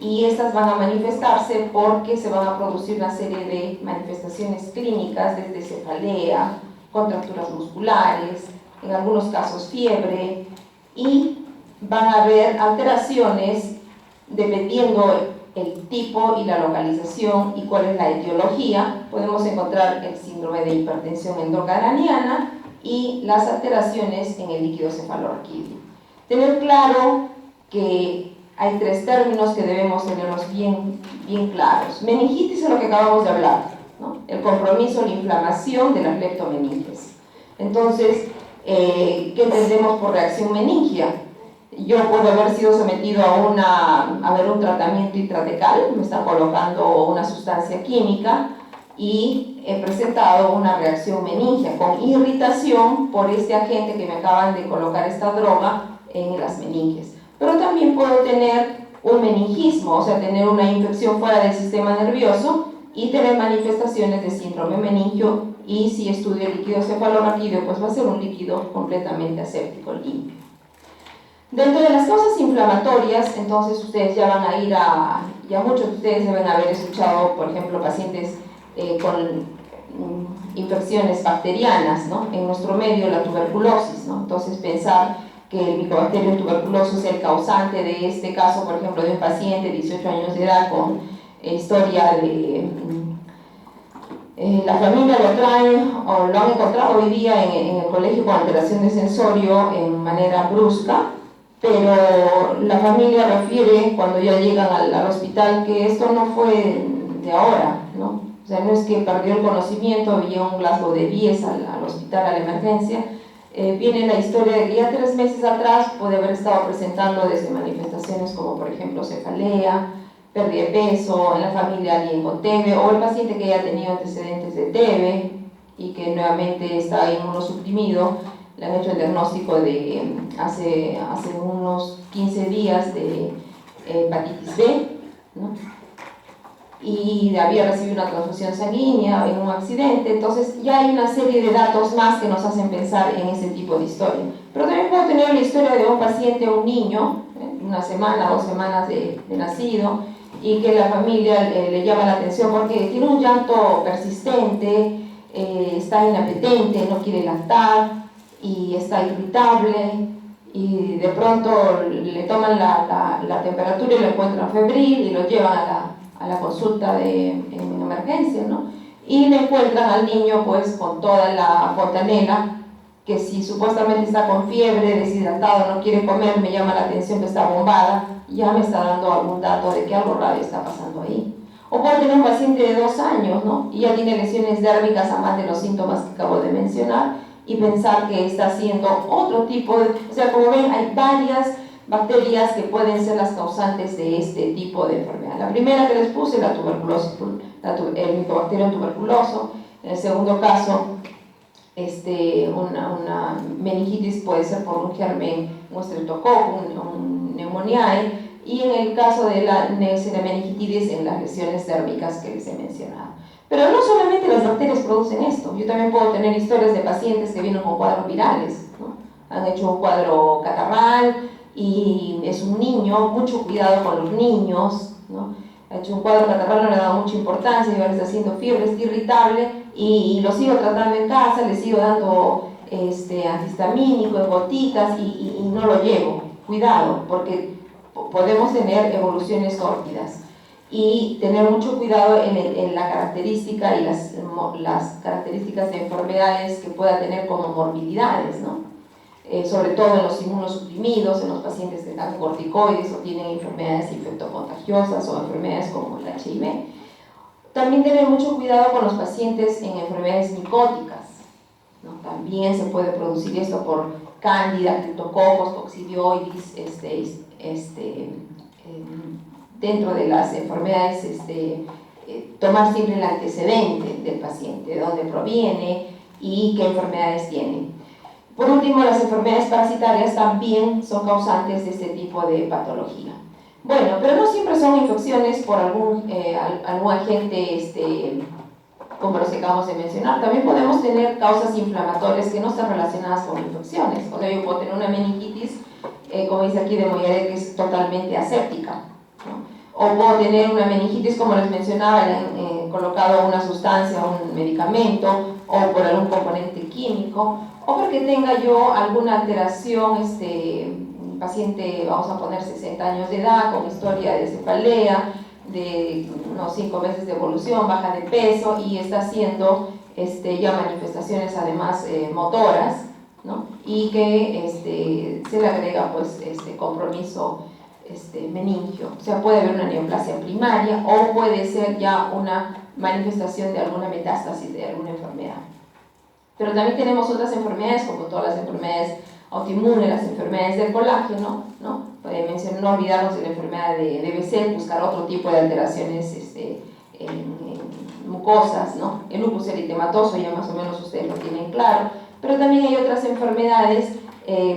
y estas van a manifestarse porque se van a producir una serie de manifestaciones clínicas desde cefalea, contracturas musculares, en algunos casos fiebre y van a haber alteraciones dependiendo el tipo y la localización y cuál es la etiología. Podemos encontrar el síndrome de hipertensión endocraniana y las alteraciones en el líquido cefalorraquídeo. Tener claro que hay tres términos que debemos tenerlos bien claros. Meningitis es lo que acabamos de hablar, ¿no? El compromiso, la inflamación de las leptomeninges. Entonces, ¿qué entendemos por reacción meningia? Yo puedo haber sido sometido a un tratamiento intratecal, me están colocando una sustancia química y he presentado una reacción meningia con irritación por este agente que me acaban de colocar esta droga en las meninges. Pero también puedo tener un meningismo, o sea, tener una infección fuera del sistema nervioso y tener manifestaciones de síndrome meningio y si estudio el líquido cefalorraquídeo, pues va a ser un líquido completamente aséptico, limpio. Dentro de las causas inflamatorias, entonces ustedes ya van a ya muchos de ustedes deben haber escuchado, por ejemplo, pacientes con infecciones bacterianas, ¿no? En nuestro medio la tuberculosis, ¿no? Entonces pensar que el Mycobacterium tuberculosis es el causante de este caso, por ejemplo, de un paciente de 18 años de edad con historia de... la familia lo trae o lo han encontrado hoy día en el colegio con alteración de sensorio en manera brusca, pero la familia refiere cuando ya llegan al hospital que esto no fue de ahora, ¿no? O sea, no es que perdió el conocimiento, había un Glasgow de 10 al hospital, a la emergencia. Viene la historia de que ya 3 meses atrás puede haber estado presentando desde manifestaciones como por ejemplo cefalea, pérdida de peso, en la familia alguien con TB, o el paciente que ya ha tenido antecedentes de TB y que nuevamente está inmunosuprimido. Le han hecho el diagnóstico de hace unos 15 días de hepatitis B, ¿no? Y había recibido una transfusión sanguínea en un accidente. Entonces ya hay una serie de datos más que nos hacen pensar en ese tipo de historia. Pero también puedo tener la historia de un paciente, un niño, 1 semana, 2 semanas de nacido, y que la familia le llama la atención porque tiene un llanto persistente, está inapetente, no quiere lactar y está irritable, y de pronto le toman la temperatura y lo encuentran febril y lo llevan a la consulta en emergencia, ¿no? Y le encuentran al niño pues con toda la fontanela, que si supuestamente está con fiebre, deshidratado, no quiere comer, me llama la atención que está bombada, ya me está dando algún dato de que algo raro está pasando ahí. O puedo tener un paciente de 2 años, ¿no? Y ya tiene lesiones dérmicas a más de los síntomas que acabo de mencionar, y pensar que está haciendo otro tipo de... O sea, como ven, hay varias bacterias que pueden ser las causantes de este tipo de enfermedad. La primera que les puse, la tuberculosis, el Mycobacterium tuberculoso. En el segundo caso, una meningitis puede ser por un germen, un streptococcus, un pneumoniae, y en el caso de la Neisseria meningitidis, en las lesiones térmicas que les he mencionado. Pero no solamente las bacterias producen esto, yo también puedo tener historias de pacientes que vienen con cuadros virales, ¿no? Han hecho un cuadro catarral y es un niño, mucho cuidado con los niños, ¿no? Ha hecho un cuadro catarral, no le ha dado mucha importancia, y ahora está haciendo fiebre, está irritable, y lo sigo tratando en casa, le sigo dando antihistamínico en gotitas y no lo llevo. Cuidado, porque podemos tener evoluciones tórpidas, y tener mucho cuidado en la característica y las características de enfermedades que pueda tener como morbilidades, ¿no? Sobre todo en los inmunosuprimidos, en los pacientes que dan corticoides o tienen enfermedades infectocontagiosas o enfermedades como el HIV. También tener mucho cuidado con los pacientes en enfermedades micóticas, ¿no? También se puede producir esto por cándida, criptococos, coccidioides, dentro de las enfermedades, tomar siempre el antecedente del paciente, de dónde proviene y qué enfermedades tiene. Por último, las enfermedades parasitarias también son causantes de este tipo de patología. Bueno, pero no siempre son infecciones por algún agente, como los que acabamos de mencionar. También podemos tener causas inflamatorias que no están relacionadas con infecciones. O sea, yo puedo tener una meningitis, como dice aquí de Moyaret, que es totalmente aséptica, ¿no? O puedo tener una meningitis, como les mencionaba, colocado una sustancia, un medicamento, o por algún componente químico, o porque tenga yo alguna alteración, un paciente, vamos a poner 60 años de edad, con historia de cefalea, de unos 5 meses de evolución, baja de peso, y está haciendo ya manifestaciones además motoras, ¿no? Y que se le agrega pues compromiso meningio. O sea, puede haber una neoplasia primaria o puede ser ya una manifestación de alguna metástasis de alguna enfermedad. Pero también tenemos otras enfermedades, como todas las enfermedades autoinmunes, las enfermedades del colágeno, ¿no? No olvidarnos de la enfermedad de BCL, buscar otro tipo de alteraciones en mucosas, ¿no? El lupus eritematoso ya más o menos ustedes lo tienen claro, pero también hay otras enfermedades,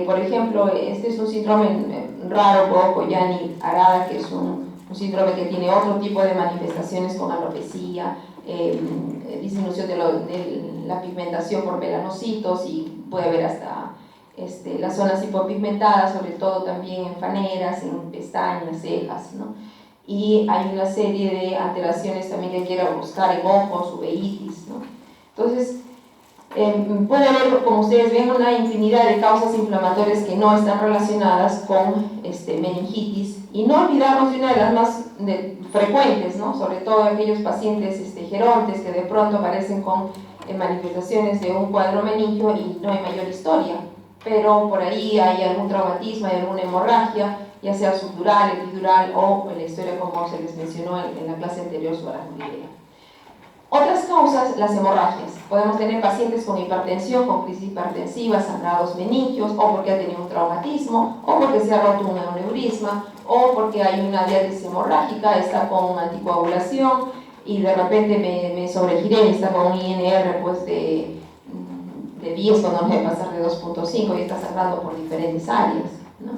por ejemplo, este es un síndrome raro, Poyani-Arada, que es un síndrome que tiene otro tipo de manifestaciones con alopecia, disminución de la pigmentación por melanocitos, y puede haber hasta las zonas hipopigmentadas, sobre todo también en faneras, en pestañas, cejas, ¿no? Y hay una serie de alteraciones también que hay que ir a buscar en ojos, uveitis, ¿no? Entonces, puede haber, como ustedes ven, una infinidad de causas inflamatorias que no están relacionadas con meningitis, y no olvidarnos de una de las más frecuentes, ¿no? Sobre todo aquellos pacientes gerontes que de pronto aparecen con manifestaciones de un cuadro meningio y no hay mayor historia, pero por ahí hay algún traumatismo, hay alguna hemorragia, ya sea subdural, epidural o la historia como se les mencionó en la clase anterior sobre arritmia. Otras causas, las hemorragias. Podemos tener pacientes con hipertensión, con crisis hipertensiva, sangrados meningios, o porque ha tenido un traumatismo, o porque se ha roto un aneurisma, o porque hay una diálisis hemorrágica, está con anticoagulación y de repente me sobregiré, está con un INR pues de 10 cuando no debe pasar de 2.5 y está sangrando por diferentes áreas, ¿no?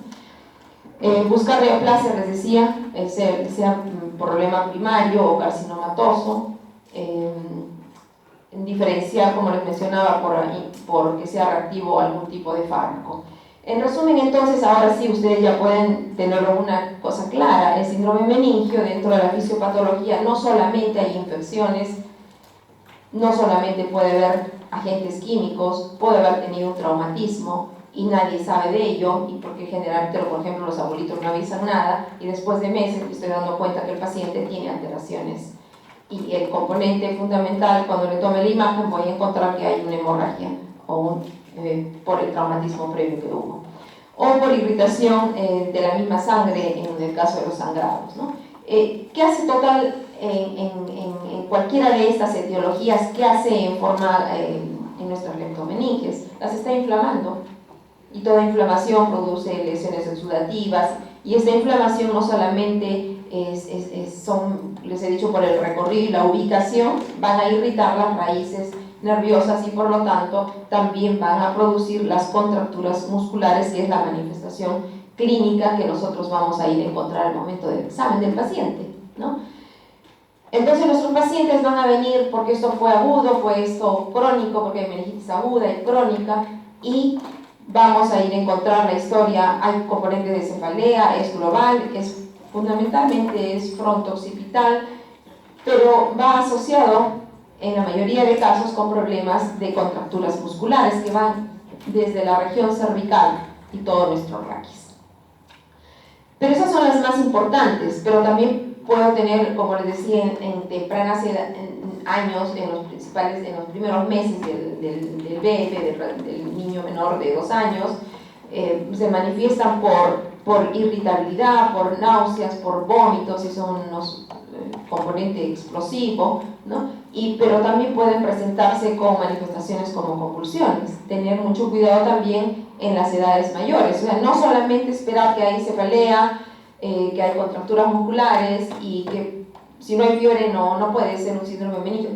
Buscar neoplasia, les decía, sea problema primario o carcinomatoso. Diferenciar, como les mencionaba, porque sea reactivo a algún tipo de fármaco. En resumen, entonces, ahora sí ustedes ya pueden tener una cosa clara: el síndrome meningio, dentro de la fisiopatología, no solamente hay infecciones, no solamente puede haber agentes químicos, puede haber tenido un traumatismo y nadie sabe de ello, y porque generalmente, por ejemplo, los abuelitos no avisan nada, y después de meses me estoy dando cuenta que el paciente tiene alteraciones. Y el componente fundamental, cuando le tome la imagen, voy a encontrar que hay una hemorragia o por el traumatismo previo que hubo, o por irritación de la misma sangre en el caso de los sangrados, ¿no? ¿Qué hace total en cualquiera de estas etiologías? ¿Qué hace en forma en nuestras leptomeninges? Las está inflamando, y toda inflamación produce lesiones exudativas, y esta inflamación no solamente son, les he dicho, por el recorrido y la ubicación, van a irritar las raíces nerviosas y por lo tanto también van a producir las contracturas musculares, que es la manifestación clínica que nosotros vamos a ir a encontrar al momento del examen del paciente, ¿no? Entonces nuestros pacientes van a venir porque esto fue agudo, fue esto crónico, porque hay meningitis aguda y crónica, y vamos a ir a encontrar la historia. Hay componentes de cefalea, es global, fundamentalmente es fronto-occipital, pero va asociado en la mayoría de casos con problemas de contracturas musculares que van desde la región cervical y todo nuestro raquis. Pero esas son las más importantes, pero también puedo tener, como les decía, en tempranas años, en los primeros meses del bebé, del niño menor de 2 años, se manifiestan por irritabilidad, por náuseas, por vómitos, y son unos componente explosivo, ¿no? Pero también pueden presentarse con manifestaciones como convulsiones. Tener mucho cuidado también en las edades mayores, o sea, no solamente esperar que hay cefalea, que hay contracturas musculares y que si no hay fiebre no puede ser un síndrome meningio.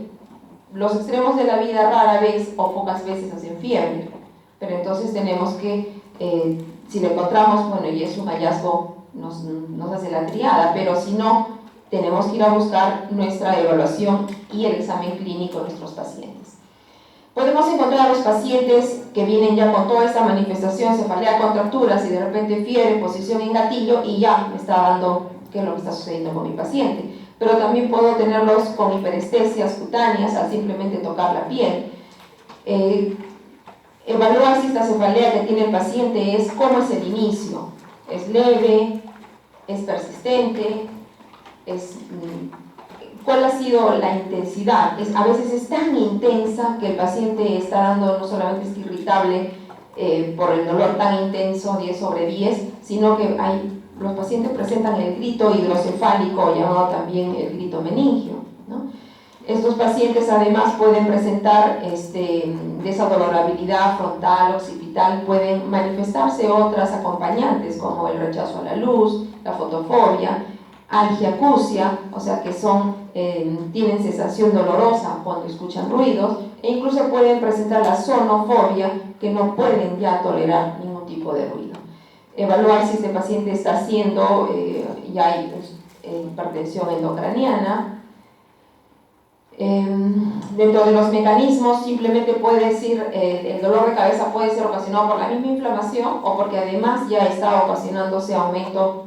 Los extremos de la vida rara vez o pocas veces hacen fiebre, pero entonces tenemos que, si lo encontramos, bueno, y es un hallazgo, nos hace la triada, pero si no, tenemos que ir a buscar nuestra evaluación y el examen clínico de nuestros pacientes. Podemos encontrar a los pacientes que vienen ya con toda esta manifestación, cefalea, contracturas y de repente fiebre, posición en gatillo, y ya me está dando qué es lo que está sucediendo con mi paciente. Pero también puedo tenerlos con hiperestesias cutáneas al simplemente tocar la piel. Evaluar si esta cefalea que tiene el paciente es cómo es el inicio. ¿Es leve? ¿Es persistente? ¿Cuál ha sido la intensidad? A veces es tan intensa que el paciente está dando, no solamente es irritable por el dolor tan intenso, 10/10, sino que los pacientes presentan el grito hidrocefálico, llamado también el grito meningio, ¿no? Estos pacientes además pueden presentar desadorabilidad frontal, occipital, pueden manifestarse otras acompañantes como el rechazo a la luz, la fotofobia, algiacusia, o sea que tienen sensación dolorosa cuando escuchan ruidos, e incluso pueden presentar la sonofobia, que no pueden ya tolerar ningún tipo de ruido. Evaluar si este paciente está haciendo, ya hay hipertensión endocraniana. Dentro de los mecanismos, simplemente puede decir, el dolor de cabeza puede ser ocasionado por la misma inflamación o porque además ya está ocasionándose aumento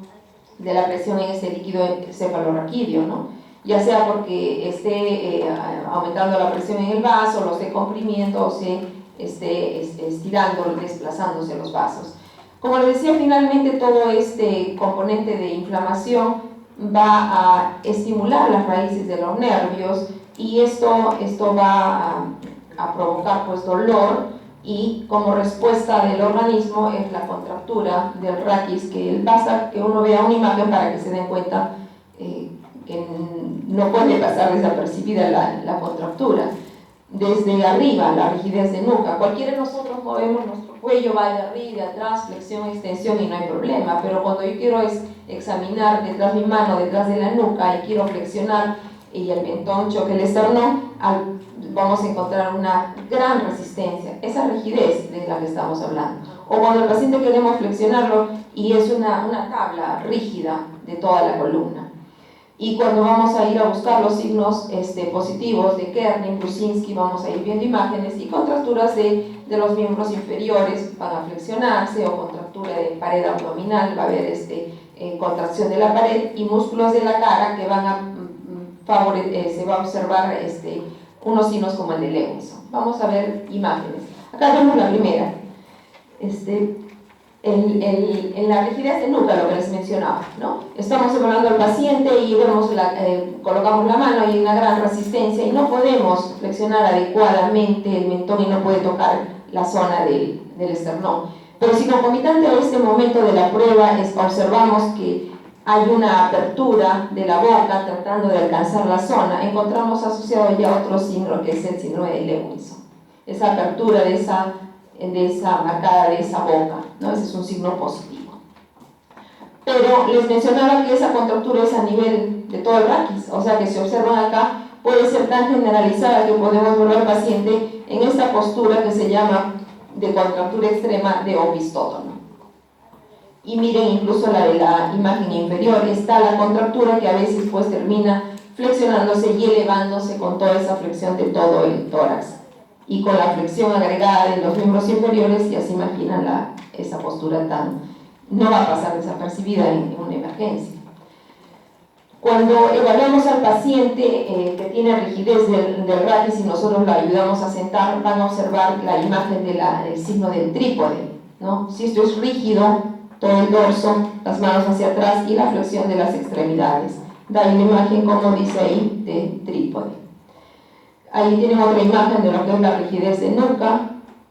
de la presión en este líquido cefalorraquídeo, ¿no? ya sea porque esté aumentando la presión en el vaso, lo esté comprimiendo o se esté estirando, desplazándose los vasos. Como les decía, finalmente todo este componente de inflamación va a estimular las raíces de los nervios y esto va a provocar pues dolor, y como respuesta del organismo es la contractura del raquis, que basta que uno vea una imagen para que se den cuenta que no puede pasar desapercibida la contractura. Desde arriba, la rigidez de nuca, cualquiera de nosotros movemos nuestro cuello, va de arriba y de atrás, flexión, extensión y no hay problema, pero cuando yo quiero examinar detrás de mi mano, detrás de la nuca y quiero flexionar y el mentón choque el esternón, vamos a encontrar una gran resistencia, esa rigidez de la que estamos hablando. O cuando el paciente queremos flexionarlo y es una tabla rígida de toda la columna. Y cuando vamos a ir a buscar los signos positivos de Kerning, Brusinski, vamos a ir viendo imágenes y contracturas de los miembros inferiores van a flexionarse, o contractura de pared abdominal, va a haber contracción de la pared, y músculos de la cara que van a se va a observar unos signos como el de Levinson. Vamos a ver imágenes. Acá vemos la primera. En la rigidez de nuca, lo que les mencionaba, ¿no? Estamos evaluando al paciente y vemos colocamos la mano y hay una gran resistencia y no podemos flexionar adecuadamente el mentón y no puede tocar la zona del esternón. Pero si concomitante a este momento de la prueba observamos que hay una apertura de la boca tratando de alcanzar la zona, encontramos asociado ya otro síndrome, que es el síndrome de Levinson. Esa apertura de esa marcada de esa boca, ¿no? Ese es un signo positivo. Pero les mencionaba que esa contractura es a nivel de todo el raquis, o sea que si observan acá, puede ser tan generalizada que podemos ver al paciente en esta postura que se llama de contractura extrema de opistótono. Y miren, incluso la de la imagen inferior, está la contractura que a veces pues termina flexionándose y elevándose con toda esa flexión de todo el tórax. Y con la flexión agregada de los miembros inferiores, ya se imaginan esa postura no va a pasar desapercibida en una emergencia. Cuando evaluamos al paciente que tiene rigidez del raquis y nosotros lo ayudamos a sentar, van a observar la imagen del signo del trípode, ¿no? Si esto es rígido, todo el dorso, las manos hacia atrás y la flexión de las extremidades. Da una imagen, como dice ahí, de trípode. Ahí tienen otra imagen de lo que es la rigidez de nuca.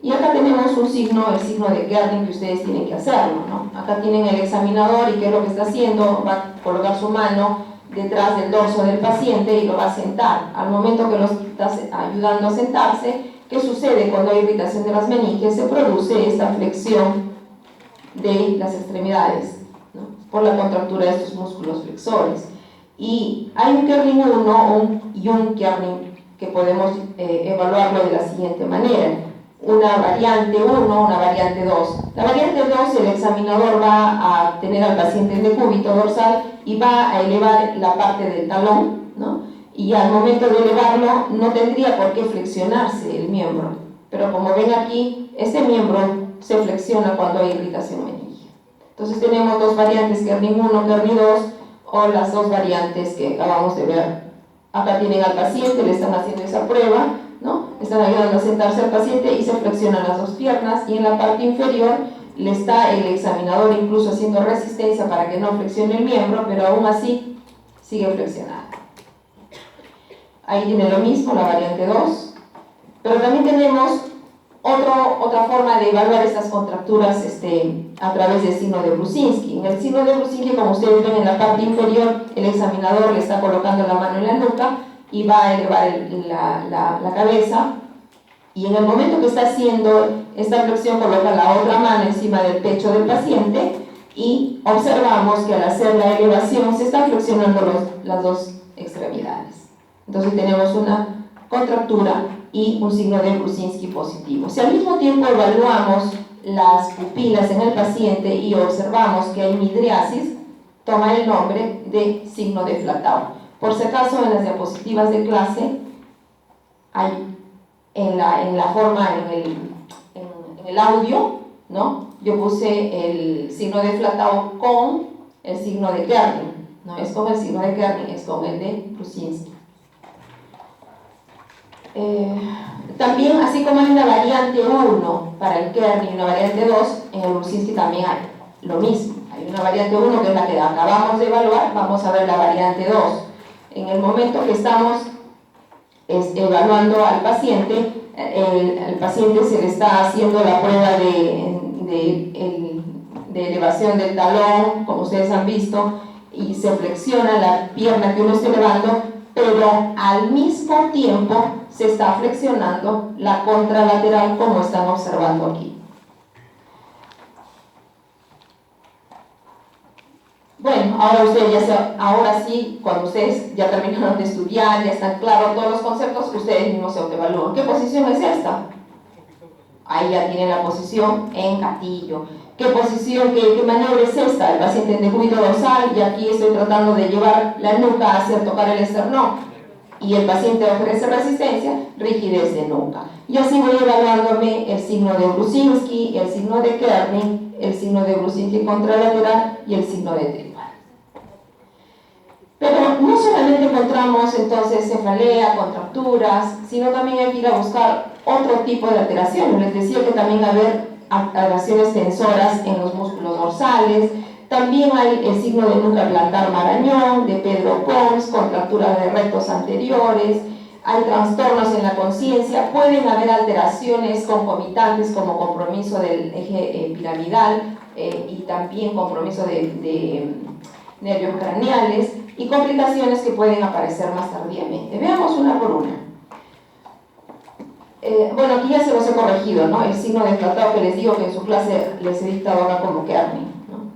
Y acá tenemos un signo, el signo de Kerning, que ustedes tienen que hacerlo, ¿no? Acá tienen el examinador y qué es lo que está haciendo. Va a colocar su mano detrás del dorso del paciente y lo va a sentar. Al momento que lo está ayudando a sentarse, ¿qué sucede cuando hay irritación de las meninges? Se produce esta flexión de las extremidades, ¿no? Por la contractura de estos músculos flexores. Y hay un Kerning 1 y un Kerning que podemos evaluarlo de la siguiente manera: una variante 1, una variante 2. La variante 2, el examinador va a tener al paciente en decúbito dorsal y va a elevar la parte del talón, ¿no? Y al momento de elevarlo no tendría por qué flexionarse el miembro, pero como ven aquí, este miembro se flexiona cuando hay irritación meningia. Entonces tenemos dos variantes, Kerning 1, Kerning 2, o las dos variantes que acabamos de ver. Acá tienen al paciente, le están haciendo esa prueba, ¿no? Están ayudando a sentarse al paciente y se flexionan las dos piernas, y en la parte inferior le está el examinador incluso haciendo resistencia para que no flexione el miembro, pero aún así sigue flexionado. Ahí tiene lo mismo, la variante 2, pero también tenemos otra forma de evaluar estas contracturas a través del signo de Brusinski. En el signo de Brusinski, como ustedes ven en la parte inferior, el examinador le está colocando la mano en la nuca y va a elevar la cabeza, y en el momento que está haciendo esta flexión coloca la otra mano encima del pecho del paciente y observamos que al hacer la elevación se están flexionando las dos extremidades. Entonces tenemos una contractura y un signo de Brusinski positivo. Si al mismo tiempo evaluamos las pupilas en el paciente y observamos que hay midriasis, toma el nombre de signo de Flatau. Por si acaso, en las diapositivas de clase hay en la forma, en el audio, ¿no? Yo puse el signo de Flatau con el signo de Kerning. no es con el signo de Kerning, es con el de Gruzinski. También, así como hay una variante 1 para el Kerning y una variante 2, en el Gruzinski también hay lo mismo. Hay una variante 1 que es la que acabamos de evaluar, vamos a ver la variante 2. En el momento que estamos evaluando al paciente, al paciente se le está haciendo la prueba de elevación del talón, como ustedes han visto, y se flexiona la pierna que uno está elevando, pero al mismo tiempo se está flexionando la contralateral, como están observando aquí. Bueno, ahora sí, cuando ustedes ya terminaron de estudiar, ya están claros todos los conceptos, ustedes mismos se autoevalúan. ¿Qué posición es esta? Ahí ya tienen la posición en gatillo. ¿Qué posición, qué maniobra es esta? El paciente en decúbito dorsal, y aquí estoy tratando de llevar la nuca hacia tocar el esternón. Y el paciente ofrece resistencia, rigidez de nuca. Y así voy evaluándome el signo de Gruzinski, el signo de Kerning, el signo de Gruzinski contralateral y el signo de tripal. Pero no solamente encontramos entonces cefalea, contracturas, sino también hay que ir a buscar otro tipo de alteraciones. Les decía que también haber alteraciones tensoras en los músculos dorsales. También hay el signo de nuca plantar Marañón, de Pedro Pons, contractura de rectos anteriores. Hay trastornos en la conciencia. Pueden haber alteraciones concomitantes como compromiso del eje piramidal y también compromiso de nervios craneales y complicaciones que pueden aparecer más tardíamente. Veamos una por una. Bueno, aquí ya se los he corregido, ¿no? El signo de flatado que les digo que en su clase les he dictado acá como Kerning, ¿no?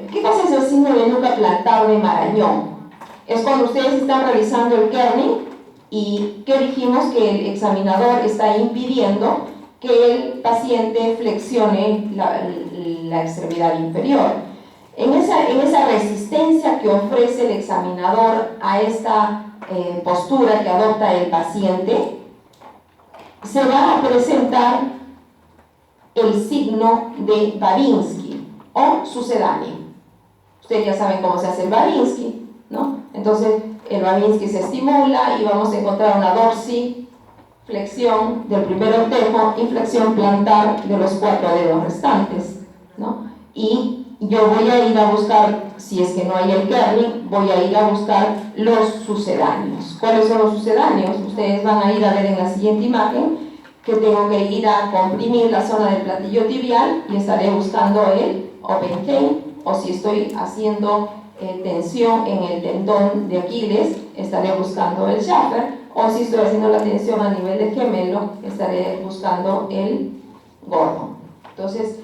¿Qué cosa es el signo de nuca plantar de Marañón? Es cuando ustedes están realizando el Kerning y que dijimos que el examinador está impidiendo que el paciente flexione la extremidad inferior. En esa resistencia que ofrece el examinador a esta postura que adopta el paciente, se va a presentar el signo de Babinski o sucedáneo. Ustedes ya saben cómo se hace el Babinski, ¿no? Entonces el Babinski se estimula y vamos a encontrar una dorsiflexión del primer ortejo y flexión plantar de los 4 dedos restantes, ¿no? Y yo voy a ir a buscar, si es que no hay el Kerning, voy a ir a buscar los sucedáneos. ¿Cuáles son los sucedáneos? Ustedes van a ir a ver en la siguiente imagen que tengo que ir a comprimir la zona del platillo tibial y estaré buscando el open chain, o si estoy haciendo tensión en el tendón de Aquiles, estaré buscando el Schaffer, o si estoy haciendo la tensión a nivel de gemelo, estaré buscando el gordo. Entonces,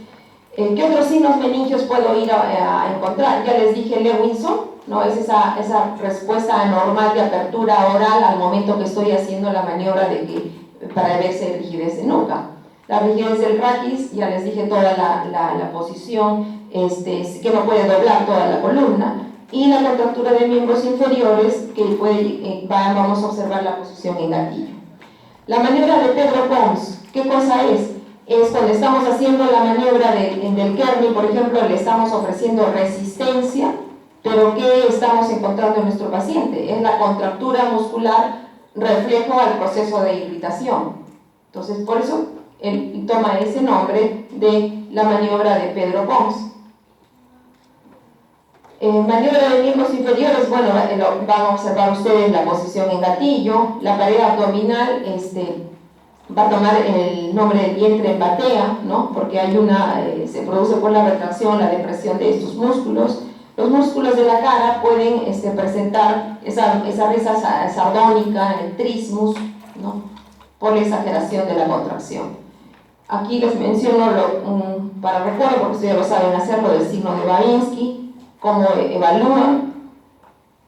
¿qué otros signos meningios puedo ir a encontrar? Ya les dije Lewinson, ¿no? Es esa respuesta anormal de apertura oral al momento que estoy haciendo la maniobra para verse rigidez de nuca. La rigidez del raquis, ya les dije toda la posición, que no puede doblar toda la columna. Y la contractura de miembros inferiores, que vamos a observar la posición en gatillo. La maniobra de Pedro Pons, ¿qué cosa es? Es cuando estamos haciendo la maniobra del Kerning, por ejemplo, le estamos ofreciendo resistencia, pero ¿qué estamos encontrando en nuestro paciente? Es la contractura muscular reflejo al proceso de irritación. Entonces, por eso él toma ese nombre de la maniobra de Pedro Pons. Maniobra de miembros inferiores, bueno, van a observar ustedes la posición en gatillo, la pared abdominal, va a tomar el nombre del vientre en batea, ¿no? Porque hay se produce por la retracción, la depresión de estos músculos. Los músculos de la cara pueden presentar esa risa sardónica, el trismus, ¿no? Por la exageración de la contracción. Aquí les menciono, para recuerdo, porque ustedes lo saben hacerlo, del signo de Babinski, cómo evalúan.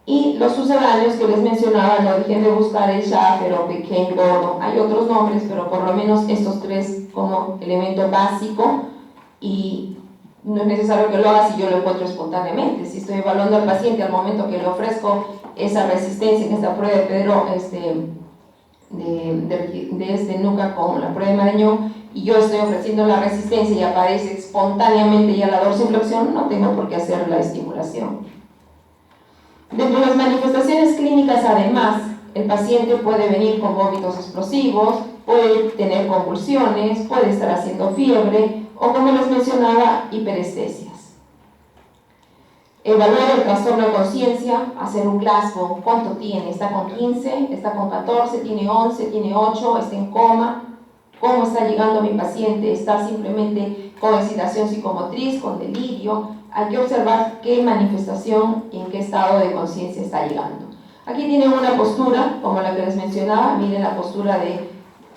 Y los sucedáneos que les mencionaba, no dejen de buscar el Schaffer o Pequeño Gordo. Hay otros nombres, pero por lo menos estos 3 como elemento básico, y no es necesario que lo haga si yo lo encuentro espontáneamente. Si estoy evaluando al paciente al momento que le ofrezco esa resistencia en esta prueba de Pedro, de nuca con la prueba de Marañón, y yo estoy ofreciendo la resistencia y aparece espontáneamente ya la dorsiflexión, no tengo por qué hacer la estimulación. Dentro de las manifestaciones clínicas, además, el paciente puede venir con vómitos explosivos, puede tener convulsiones, puede estar haciendo fiebre o, como les mencionaba, hiperestesias. Evaluar el trastorno de conciencia, hacer un Glasgow, ¿cuánto tiene? ¿Está con 15? ¿Está con 14? ¿Tiene 11? ¿Tiene 8? ¿Está en coma? ¿Cómo está llegando mi paciente? ¿Está simplemente con excitación psicomotriz, con delirio? Hay que observar qué manifestación y en qué estado de conciencia está llegando. Aquí tienen una postura, como la que les mencionaba, miren la postura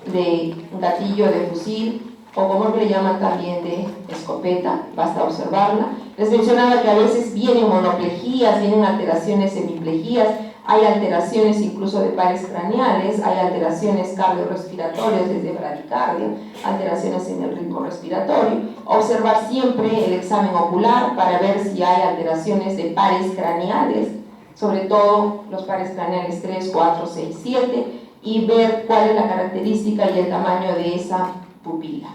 de gatillo de fusil, o como le llaman también de escopeta, basta observarla. Les mencionaba que a veces vienen monoplejías, vienen alteraciones semiplejías, hay alteraciones incluso de pares craneales, hay alteraciones cardiorrespiratorias desde bradicardia, alteraciones en el ritmo respiratorio. Observar siempre el examen ocular para ver si hay alteraciones de pares craneales, sobre todo los pares craneales 3, 4, 6, 7, y ver cuál es la característica y el tamaño de esa pupila.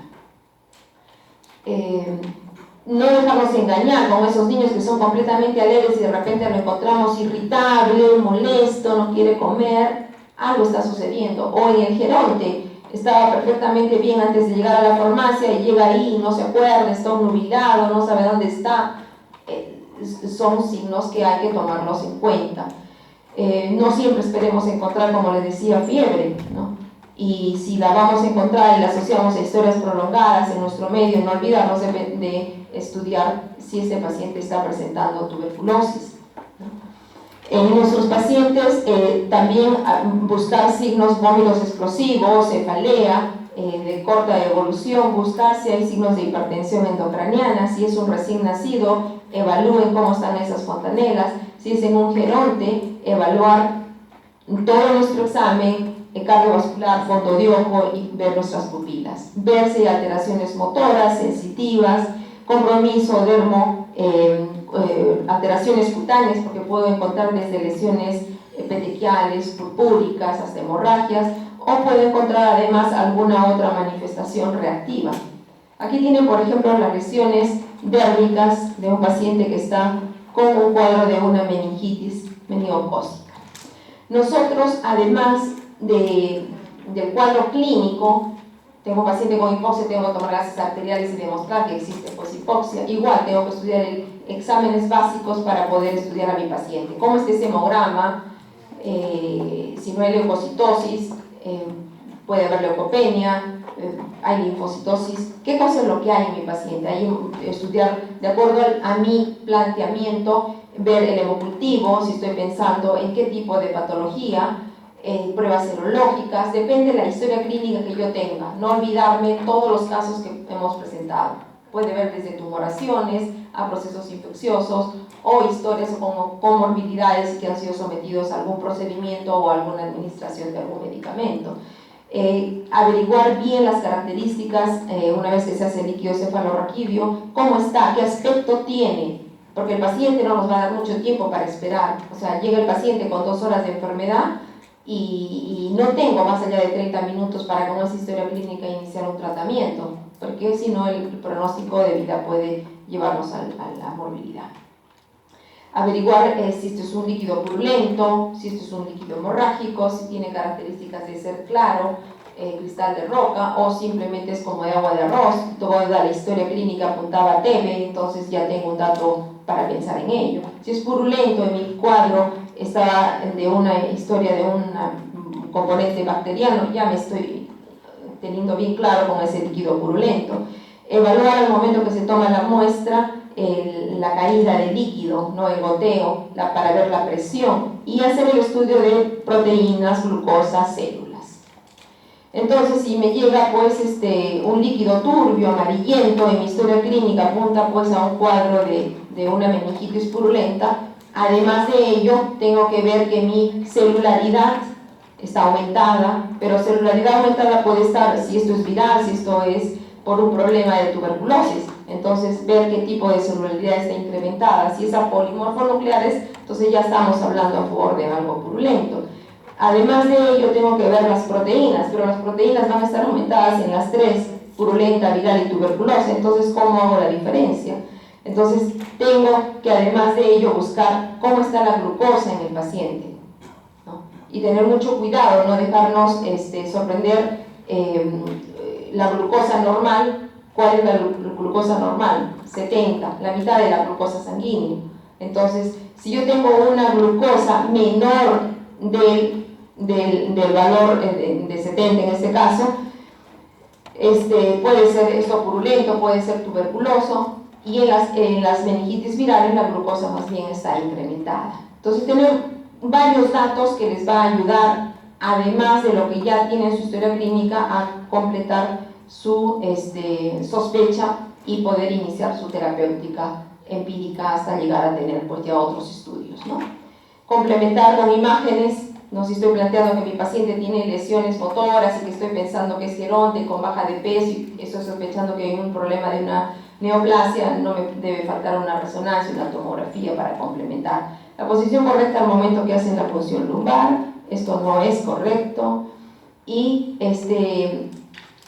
No dejarnos engañar con esos niños que son completamente alegres y de repente lo encontramos irritable, molesto, no quiere comer, algo está sucediendo. O en el geronte, estaba perfectamente bien antes de llegar a la farmacia y llega ahí, no se acuerda, está obnubilado, no sabe dónde está. Son signos que hay que tomarlos en cuenta. No siempre esperemos encontrar, como les decía, fiebre, ¿no? Y si la vamos a encontrar y la asociamos a historias prolongadas en nuestro medio, no olvidarnos de estudiar si este paciente está presentando tuberculosis, ¿no? En nuestros pacientes también buscar signos, vómitos explosivos, cefalea, de corta evolución, buscar si hay signos de hipertensión endocraniana, si es un recién nacido, evalúen cómo están esas fontanelas, si es en un geronte, evaluar todo nuestro examen cardiovascular, fondo de ojo y ver nuestras pupilas, ver si hay alteraciones motoras, sensitivas, compromiso dermo, alteraciones cutáneas, porque puedo encontrar desde lesiones petequiales, purpúricas, hasta hemorragias, o puedo encontrar además alguna otra manifestación reactiva. Aquí tienen, por ejemplo, las lesiones dérmicas de un paciente que está con un cuadro de una meningitis meningocócica. Nosotros, además del cuadro clínico, tengo un paciente con hipoxia, tengo que tomar gases arteriales y demostrar que existe hipoxia. Igual tengo que estudiar exámenes básicos para poder estudiar a mi paciente. ¿Cómo está ese hemograma? Si no hay leucocitosis, puede haber leucopenia, hay linfocitosis. ¿Qué cosa es lo que hay en mi paciente? Ahí estudiar de acuerdo a mi planteamiento, ver el hemocultivo, si estoy pensando en qué tipo de patología, pruebas serológicas, depende de la historia clínica que yo tenga. No olvidarme todos los casos que hemos presentado. Puede ver desde tumoraciones a procesos infecciosos o historias con comorbilidades que han sido sometidos a algún procedimiento o alguna administración de algún medicamento. Averiguar bien las características una vez que se hace el líquido cefalorraquídeo, cómo está, qué aspecto tiene, porque el paciente no nos va a dar mucho tiempo para esperar. O sea, llega el paciente con 2 horas de enfermedad y no tengo más allá de 30 minutos para con esa historia clínica iniciar un tratamiento, porque si no el pronóstico de vida puede llevarnos a la morbilidad. Averiguar si esto es un líquido purulento, si esto es un líquido hemorrágico, si tiene características de ser claro, cristal de roca, o simplemente es como de agua de arroz. Toda la historia clínica apuntaba a TB, entonces ya tengo un dato para pensar en ello. Si es purulento, en mi cuadro estaba de una historia de un componente bacteriano, ya me estoy teniendo bien claro con ese líquido purulento. Evaluar al momento que se toma la muestra la caída de líquido, ¿no? El goteo, para ver la presión, y hacer el estudio de proteínas, glucosa, células. Entonces, si me llega pues un líquido turbio, amarillento, en mi historia clínica apunta pues a un cuadro de una meningitis purulenta, además de ello tengo que ver que mi celularidad está aumentada, pero celularidad aumentada puede estar si esto es viral, si esto es por un problema de tuberculosis. Entonces, ver qué tipo de celularidad está incrementada. Si es a polimorfonucleares, entonces ya estamos hablando a favor de algo purulento. Además de ello, tengo que ver las proteínas, pero las proteínas van a estar aumentadas en las 3, purulenta, viral y tuberculosa. Entonces, ¿cómo hago la diferencia? Entonces, tengo que además de ello buscar cómo está la glucosa en el paciente, ¿no? Y tener mucho cuidado, no dejarnos sorprender. La glucosa normal, ¿cuál es la glucosa normal? 70, la mitad de la glucosa sanguínea. Entonces, si yo tengo una glucosa menor del valor de 70 en este caso, puede ser esto purulento, puede ser tuberculoso, y en las meningitis virales la glucosa más bien está incrementada. Entonces, tener varios datos que les va a ayudar, además de lo que ya tiene en su historia clínica, a completar su sospecha y poder iniciar su terapéutica empírica hasta llegar a tener pues ya otros estudios, ¿no? Complementar con imágenes, no si estoy planteando que mi paciente tiene lesiones motoras y que estoy pensando que es geronte con baja de peso y estoy sospechando que hay un problema de una neoplasia, no me debe faltar una resonancia, una tomografía para complementar. La posición correcta al momento que hacen la punción lumbar, esto no es correcto, y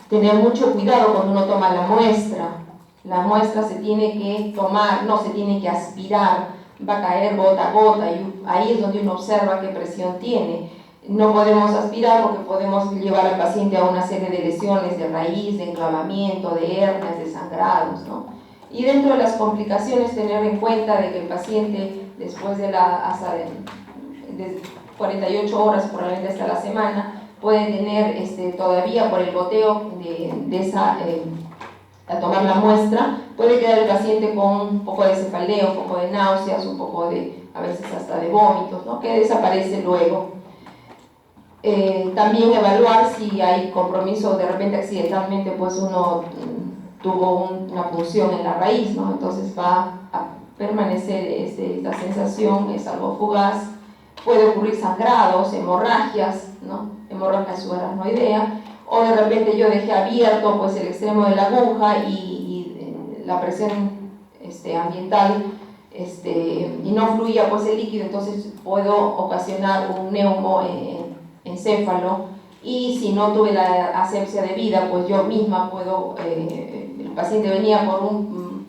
tener mucho cuidado cuando uno toma la muestra. La muestra se tiene que tomar, no se tiene que aspirar, va a caer gota a gota y ahí es donde uno observa qué presión tiene. No podemos aspirar porque podemos llevar al paciente a una serie de lesiones de raíz, de enclavamiento, de hernias, de sangrados, ¿no? Y dentro de las complicaciones tener en cuenta de que el paciente después de hasta de 48 horas, probablemente hasta la semana, puede tener todavía por el goteo al tomar la muestra, puede quedar el paciente con un poco de cefalea, un poco de náuseas, un poco a veces hasta de vómitos, ¿no? Que desaparece luego. También evaluar si hay compromiso, de repente accidentalmente pues uno tuvo una punción en la raíz, ¿no? Entonces va a permanecer esta sensación, es algo fugaz. Puede ocurrir sangrados, hemorragias, ¿no? Hemorragia subaracnoidea, o de repente yo dejé abierto pues el extremo de la aguja y la presión ambiental y no fluía pues el líquido, entonces puedo ocasionar un neumoencéfalo, y si no tuve la asepsia debida, pues yo misma puedo, el paciente venía por un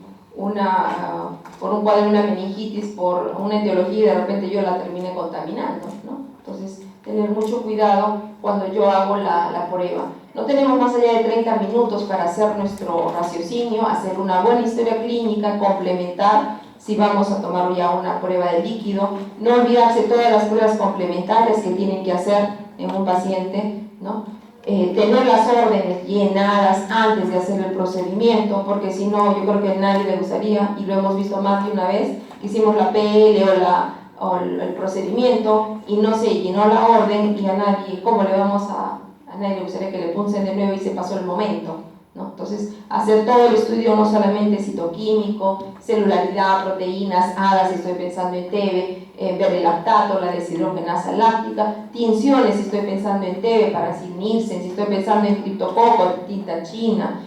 cuadro de una meningitis, por una etiología, y de repente yo la terminé contaminando, ¿no? Entonces, tener mucho cuidado cuando yo hago la prueba. No tenemos más allá de 30 minutos para hacer nuestro raciocinio, hacer una buena historia clínica, complementar si vamos a tomar ya una prueba de líquido, no olvidarse todas las pruebas complementarias que tienen que hacer en un paciente, ¿no? Tener las órdenes llenadas antes de hacer el procedimiento, porque si no, yo creo que a nadie le gustaría, y lo hemos visto más de una vez, hicimos la PL o el procedimiento y no se llenó la orden, y a nadie, ¿cómo le vamos a nadie le gustaría que le punsen de nuevo y se pasó el momento, ¿no? Entonces, hacer todo el estudio, no solamente citoquímico, celularidad, proteínas, ADA, si estoy pensando en TB, ver el lactato, la deshidrogenasa láctica, tinciones, si estoy pensando en TB, Parasit-Nielsen, si estoy pensando en criptococo, tinta china,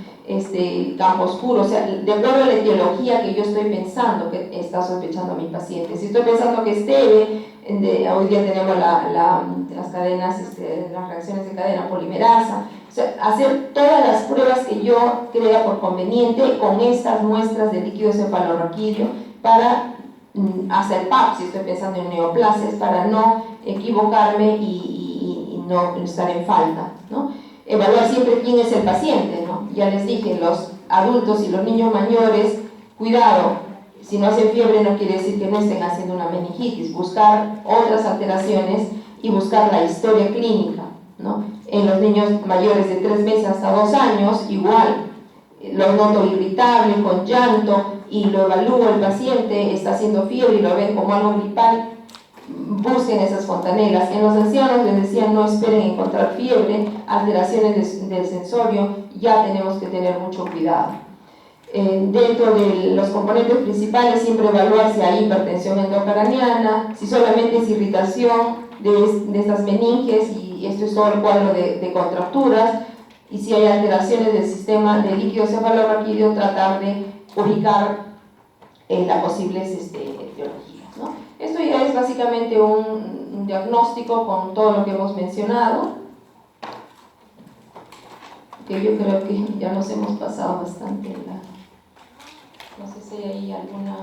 campo oscuro, o sea, de acuerdo a la etiología que yo estoy pensando que está sospechando a mi paciente. Si estoy pensando que es TB, hoy día tenemos las cadenas, las reacciones de cadena polimerasa, o sea, hacer todas las pruebas que yo crea por conveniente con estas muestras de líquido cefalorraquídeo para hacer PAP, si estoy pensando en neoplasias, para no equivocarme y no estar en falta, ¿no? Evaluar siempre quién es el paciente, ¿no? Ya les dije, los adultos y los niños mayores, cuidado, si no hacen fiebre no quiere decir que no estén haciendo una meningitis, buscar otras alteraciones y buscar la historia clínica, ¿no? En los niños mayores de 3 meses hasta 2 años, igual, lo noto irritable, con llanto, y lo evalúo, el paciente está haciendo fiebre y lo ven como algo gripal, busquen esas fontanelas. En los ancianos les decían no esperen encontrar fiebre, alteraciones del sensorio, ya tenemos que tener mucho cuidado. Dentro de los componentes principales, siempre evaluar si hay hipertensión endocraniana, si solamente es irritación de estas meninges, y esto es todo el cuadro de contracturas, y si hay alteraciones del sistema de líquido cefalorraquídeo, tratar de ubicar las posibles etiologías, ¿no? Esto ya es básicamente un diagnóstico con todo lo que hemos mencionado, que yo creo que ya nos hemos pasado bastante en la... No sé si hay alguna...